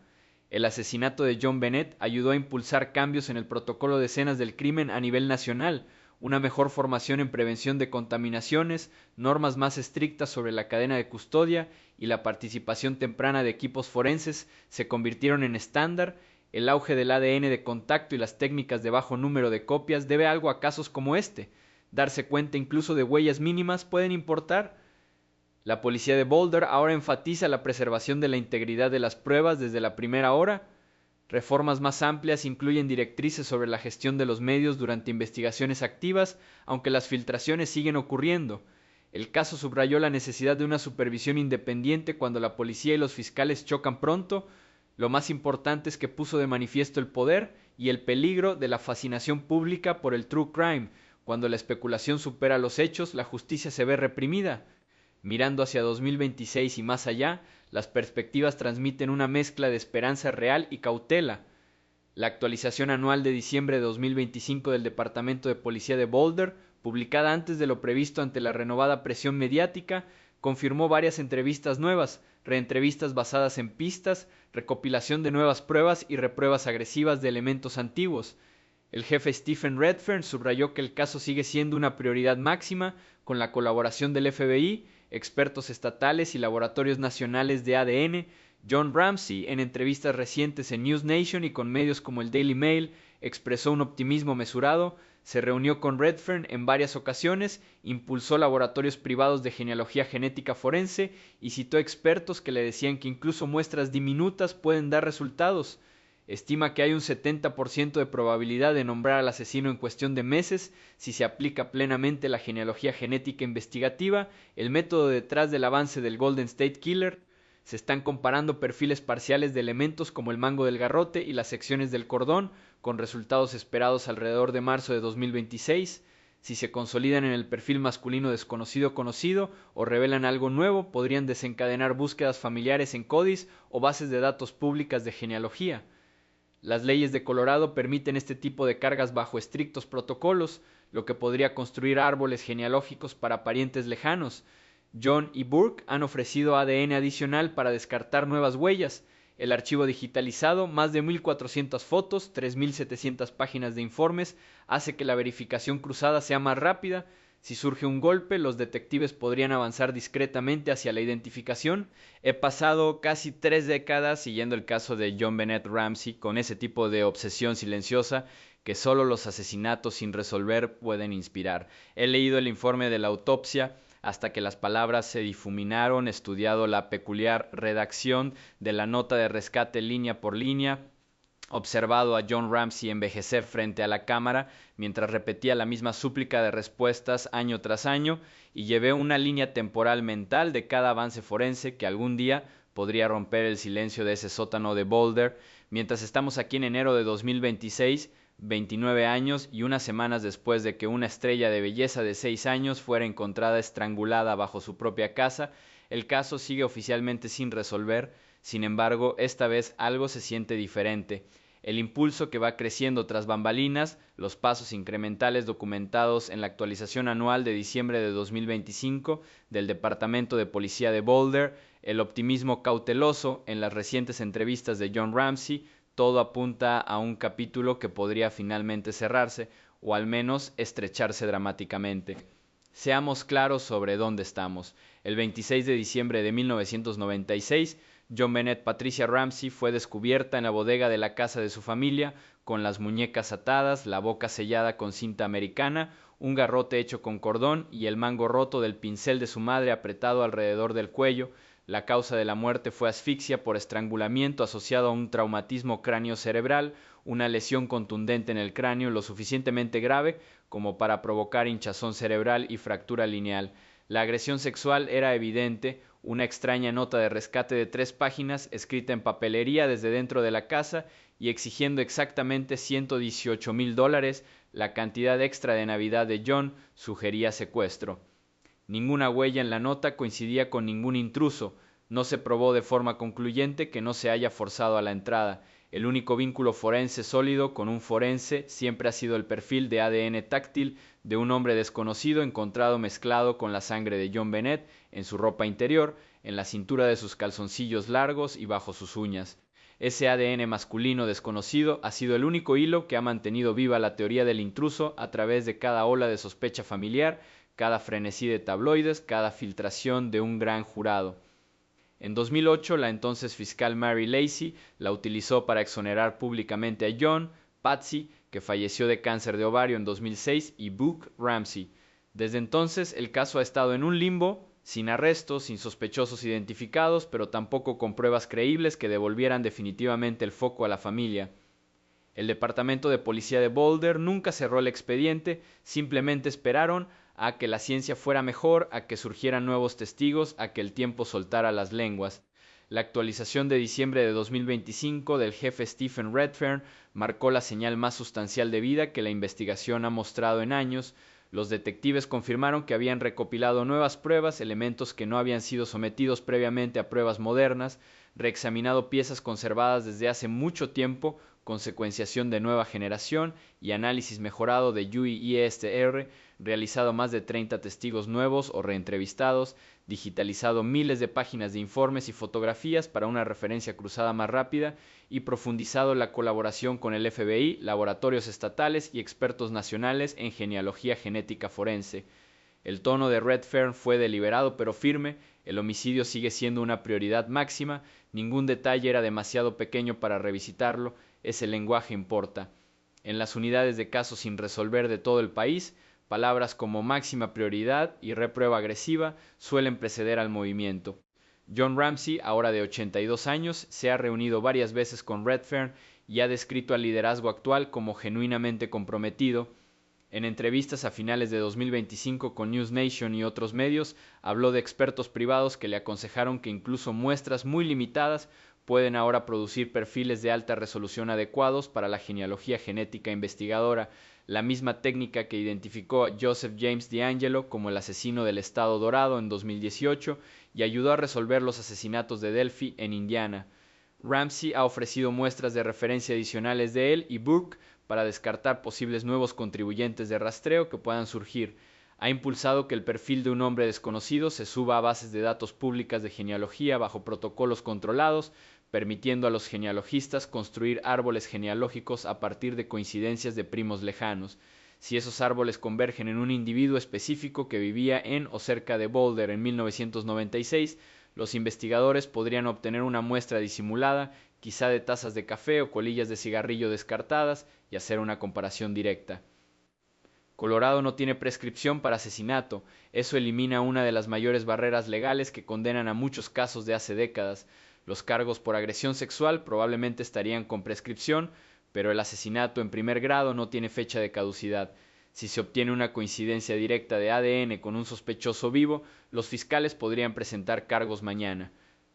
El asesinato de John Bennett ayudó a impulsar cambios en el protocolo de escenas del crimen a nivel nacional, una mejor formación en prevención de contaminaciones, normas más estrictas sobre la cadena de custodia y la participación temprana de equipos forenses se convirtieron en estándar. El auge del ADN de contacto y las técnicas de bajo número de copias debe algo a casos como este. Darse cuenta incluso de huellas mínimas pueden importar. La policía de Boulder ahora enfatiza la preservación de la integridad de las pruebas desde la primera hora. Reformas más amplias incluyen directrices sobre la gestión de los medios durante investigaciones activas, aunque las filtraciones siguen ocurriendo. El caso subrayó la necesidad de una supervisión independiente cuando la policía y los fiscales chocan pronto. Lo más importante es que puso de manifiesto el poder y el peligro de la fascinación pública por el true crime. Cuando la especulación supera los hechos, la justicia se ve reprimida. Mirando hacia 2026 y más allá, las perspectivas transmiten una mezcla de esperanza real y cautela. La actualización anual de diciembre de 2025 del Departamento de Policía de Boulder, publicada antes de lo previsto ante la renovada presión mediática, confirmó varias entrevistas nuevas, reentrevistas basadas en pistas, recopilación de nuevas pruebas y repruebas agresivas de elementos antiguos. El jefe Stephen Redfern subrayó que el caso sigue siendo una prioridad máxima, con la colaboración del FBI, expertos estatales y laboratorios nacionales de ADN. John Ramsey, en entrevistas recientes en News Nation y con medios como el Daily Mail, expresó un optimismo mesurado. Se reunió con Redfern en varias ocasiones, impulsó laboratorios privados de genealogía genética forense y citó expertos que le decían que incluso muestras diminutas pueden dar resultados. Estima que hay un 70% de probabilidad de nombrar al asesino en cuestión de meses si se aplica plenamente la genealogía genética investigativa, el método detrás del avance del Golden State Killer. Se están comparando perfiles parciales de elementos como el mango del garrote y las secciones del cordón, con resultados esperados alrededor de marzo de 2026. Si se consolidan en el perfil masculino desconocido conocido o revelan algo nuevo, podrían desencadenar búsquedas familiares en CODIS o bases de datos públicas de genealogía. Las leyes de Colorado permiten este tipo de cargas bajo estrictos protocolos, lo que podría construir árboles genealógicos para parientes lejanos. John y Burke han ofrecido ADN adicional para descartar nuevas huellas. El archivo digitalizado, más de 1.400 fotos, 3.700 páginas de informes, hace que la verificación cruzada sea más rápida. Si surge un golpe, los detectives podrían avanzar discretamente hacia la identificación. He pasado casi 3 décadas siguiendo el caso de John Bennett Ramsey con ese tipo de obsesión silenciosa que solo los asesinatos sin resolver pueden inspirar. He leído el informe de la autopsia hasta que las palabras se difuminaron, estudiado la peculiar redacción de la nota de rescate línea por línea, observado a John Ramsey envejecer frente a la cámara mientras repetía la misma súplica de respuestas año tras año, y llevé una línea temporal mental de cada avance forense que algún día podría romper el silencio de ese sótano de Boulder. Mientras estamos aquí en enero de 2026, 29 años y unas semanas después de que una estrella de belleza de 6 años fuera encontrada estrangulada bajo su propia casa, el caso sigue oficialmente sin resolver. Sin embargo, esta vez algo se siente diferente. El impulso que va creciendo tras bambalinas, los pasos incrementales documentados en la actualización anual de diciembre de 2025 del Departamento de Policía de Boulder, el optimismo cauteloso en las recientes entrevistas de John Ramsey, todo apunta a un capítulo que podría finalmente cerrarse, o al menos estrecharse dramáticamente. Seamos claros sobre dónde estamos. El 26 de diciembre de 1996, John Bennett Patricia Ramsey fue descubierta en la bodega de la casa de su familia, con las muñecas atadas, la boca sellada con cinta americana, un garrote hecho con cordón y el mango roto del pincel de su madre apretado alrededor del cuello. La causa de la muerte fue asfixia por estrangulamiento asociado a un traumatismo craneocerebral, una lesión contundente en el cráneo lo suficientemente grave como para provocar hinchazón cerebral y fractura lineal. La agresión sexual era evidente. Una extraña nota de rescate de 3 páginas, escrita en papelería desde dentro de la casa y exigiendo exactamente $118,000, la cantidad extra de Navidad de John, sugería secuestro. Ninguna huella en la nota coincidía con ningún intruso. No se probó de forma concluyente que no se haya forzado a la entrada. El único vínculo forense sólido con un forense siempre ha sido el perfil de ADN táctil de un hombre desconocido encontrado mezclado con la sangre de John Bennett en su ropa interior, en la cintura de sus calzoncillos largos y bajo sus uñas. Ese ADN masculino desconocido ha sido el único hilo que ha mantenido viva la teoría del intruso a través de cada ola de sospecha familiar, cada frenesí de tabloides, cada filtración de un gran jurado. En 2008, la entonces fiscal Mary Lacy la utilizó para exonerar públicamente a John, Patsy, que falleció de cáncer de ovario en 2006, y Boog Ramsey. Desde entonces, el caso ha estado en un limbo, sin arrestos, sin sospechosos identificados, pero tampoco con pruebas creíbles que devolvieran definitivamente el foco a la familia. El Departamento de Policía de Boulder nunca cerró el expediente, simplemente esperaron a que la ciencia fuera mejor, a que surgieran nuevos testigos, a que el tiempo soltara las lenguas. La actualización de diciembre de 2025 del jefe Stephen Redfern marcó la señal más sustancial de vida que la investigación ha mostrado en años. Los detectives confirmaron que habían recopilado nuevas pruebas, elementos que no habían sido sometidos previamente a pruebas modernas, reexaminado piezas conservadas desde hace mucho tiempo con secuenciación de nueva generación y análisis mejorado de UI-ISR, realizado más de 30 testigos nuevos o reentrevistados, digitalizado miles de páginas de informes y fotografías para una referencia cruzada más rápida y profundizado la colaboración con el FBI, laboratorios estatales y expertos nacionales en genealogía genética forense. El tono de Redfern fue deliberado pero firme. El homicidio sigue siendo una prioridad máxima, ningún detalle era demasiado pequeño para revisitarlo, ese lenguaje importa. En las unidades de casos sin resolver de todo el país, palabras como máxima prioridad y reprueba agresiva suelen preceder al movimiento. John Ramsey, ahora de 82 años, se ha reunido varias veces con Redfern y ha descrito al liderazgo actual como genuinamente comprometido. En entrevistas a finales de 2025 con News Nation y otros medios, habló de expertos privados que le aconsejaron que incluso muestras muy limitadas pueden ahora producir perfiles de alta resolución adecuados para la genealogía genética investigadora, la misma técnica que identificó a Joseph James DeAngelo como el asesino del Estado Dorado en 2018 y ayudó a resolver los asesinatos de Delphi en Indiana. Ramsey ha ofrecido muestras de referencia adicionales de él y Burke para descartar posibles nuevos contribuyentes de rastreo que puedan surgir. Ha impulsado que el perfil de un hombre desconocido se suba a bases de datos públicas de genealogía bajo protocolos controlados, permitiendo a los genealogistas construir árboles genealógicos a partir de coincidencias de primos lejanos. Si esos árboles convergen en un individuo específico que vivía en o cerca de Boulder en 1996, los investigadores podrían obtener una muestra disimulada, quizá de tazas de café o colillas de cigarrillo descartadas, y hacer una comparación directa. Colorado no tiene prescripción para asesinato. Eso elimina una de las mayores barreras legales que condenan a muchos casos de hace décadas. Los cargos por agresión sexual probablemente estarían con prescripción, pero el asesinato en primer grado no tiene fecha de caducidad. Si se obtiene una coincidencia directa de ADN con un sospechoso vivo, los fiscales podrían presentar cargos mañana.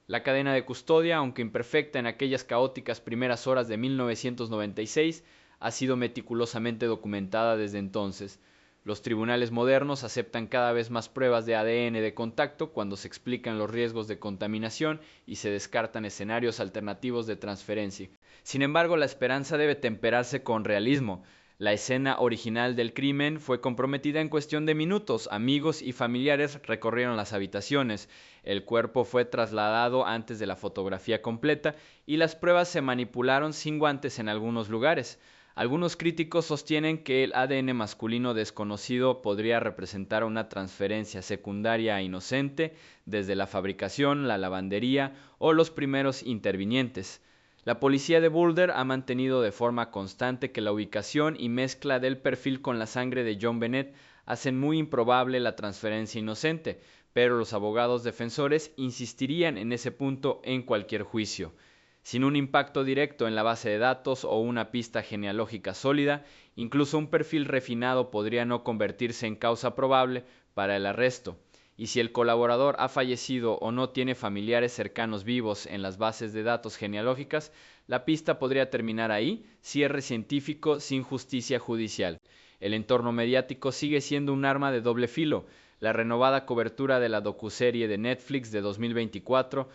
La cadena de custodia, aunque imperfecta en aquellas caóticas primeras horas de 1996, ha sido meticulosamente documentada desde entonces. Los tribunales modernos aceptan cada vez más pruebas de ADN de contacto cuando se explican los riesgos de contaminación y se descartan escenarios alternativos de transferencia. Sin embargo, la esperanza debe temperarse con realismo. La escena original del crimen fue comprometida en cuestión de minutos. Amigos y familiares recorrieron las habitaciones. El cuerpo fue trasladado antes de la fotografía completa y las pruebas se manipularon sin guantes en algunos lugares. Algunos críticos sostienen que el ADN masculino desconocido podría representar una transferencia secundaria e inocente desde la fabricación, la lavandería o los primeros intervinientes. La policía de Boulder ha mantenido de forma constante que la ubicación y mezcla del perfil con la sangre de John Bennett hacen muy improbable la transferencia inocente, pero los abogados defensores insistirían en ese punto en cualquier juicio. Sin un impacto directo en la base de datos o una pista genealógica sólida, incluso un perfil refinado podría no convertirse en causa probable para el arresto. Y si el colaborador ha fallecido o no tiene familiares cercanos vivos en las bases de datos genealógicas, la pista podría terminar ahí, cierre científico sin justicia judicial. El entorno mediático sigue siendo un arma de doble filo. La renovada cobertura de la docuserie de Netflix de 2024,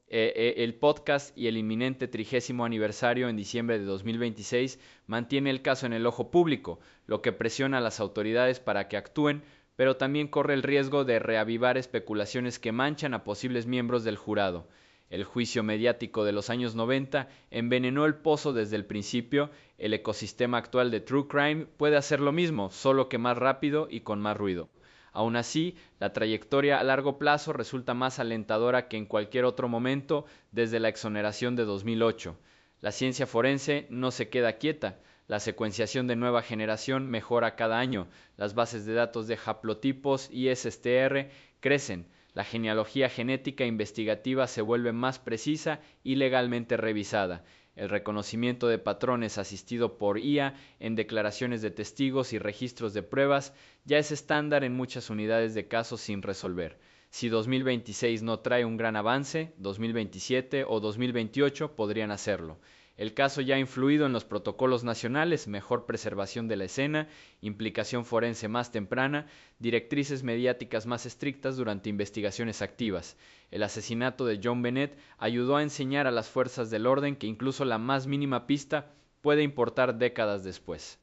el podcast y el inminente 30º aniversario en diciembre de 2026 mantiene el caso en el ojo público, lo que presiona a las autoridades para que actúen, pero también corre el riesgo de reavivar especulaciones que manchan a posibles miembros del jurado. El juicio mediático de los años 90 envenenó el pozo desde el principio. El ecosistema actual de True Crime puede hacer lo mismo, solo que más rápido y con más ruido. Aún así, la trayectoria a largo plazo resulta más alentadora que en cualquier otro momento desde la exoneración de 2008. La ciencia forense no se queda quieta. La secuenciación de nueva generación mejora cada año. Las bases de datos de haplotipos y STR crecen. La genealogía genética investigativa se vuelve más precisa y legalmente revisada. El reconocimiento de patrones asistido por IA en declaraciones de testigos y registros de pruebas ya es estándar en muchas unidades de casos sin resolver. Si 2026 no trae un gran avance, 2027 o 2028 podrían hacerlo. El caso ya ha influido en los protocolos nacionales, mejor preservación de la escena, implicación forense más temprana, directrices mediáticas más estrictas durante investigaciones activas. El asesinato de John Bennett ayudó a enseñar a las fuerzas del orden que incluso la más mínima pista puede importar décadas después.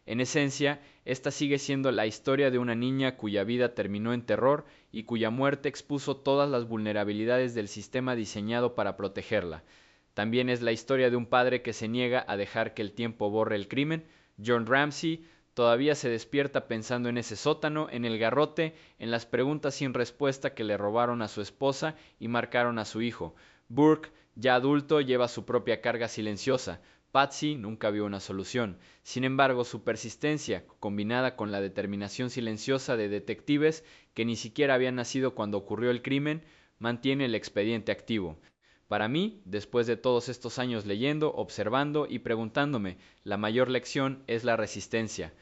En esencia, esta sigue siendo la historia de una niña cuya vida terminó en terror y cuya muerte expuso todas las vulnerabilidades del sistema diseñado para protegerla. También es la historia de un padre que se niega a dejar que el tiempo borre el crimen. John Ramsey todavía se despierta pensando en ese sótano, en el garrote, en las preguntas sin respuesta que le robaron a su esposa y marcaron a su hijo. Burke, ya adulto, lleva su propia carga silenciosa. Patsy nunca vio una solución. Sin embargo, su persistencia, combinada con la determinación silenciosa de detectives que ni siquiera habían nacido cuando ocurrió el crimen, mantiene el expediente activo. Para mí, después de todos estos años leyendo, observando y preguntándome, la mayor lección es la resistencia.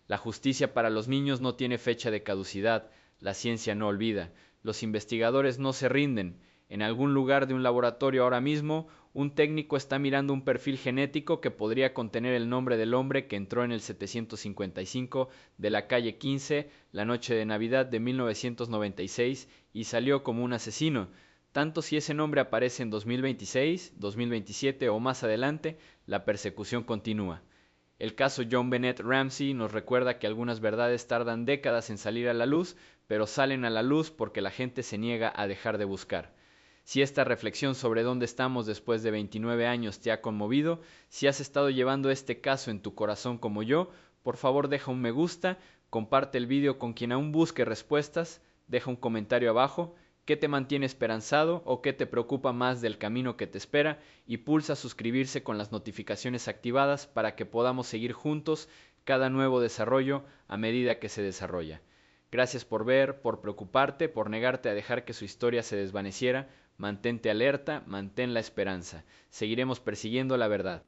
La justicia para los niños no tiene fecha de caducidad, la ciencia no olvida, los investigadores no se rinden. En algún lugar de un laboratorio ahora mismo, un técnico está mirando un perfil genético que podría contener el nombre del hombre que entró en el 755 de la calle 15 la noche de Navidad de 1996 y salió como un asesino. Tanto si ese nombre aparece en 2026, 2027 o más adelante, la persecución continúa. El caso John Bennett Ramsey nos recuerda que algunas verdades tardan décadas en salir a la luz, pero salen a la luz porque la gente se niega a dejar de buscar. Si esta reflexión sobre dónde estamos después de 29 años te ha conmovido, si has estado llevando este caso en tu corazón como yo, por favor deja un me gusta, comparte el vídeo con quien aún busque respuestas, deja un comentario abajo, qué te mantiene esperanzado o qué te preocupa más del camino que te espera, y pulsa suscribirse con las notificaciones activadas para que podamos seguir juntos cada nuevo desarrollo a medida que se desarrolla. Gracias por ver, por preocuparte, por negarte a dejar que su historia se desvaneciera. Mantente alerta, mantén la esperanza. Seguiremos persiguiendo la verdad.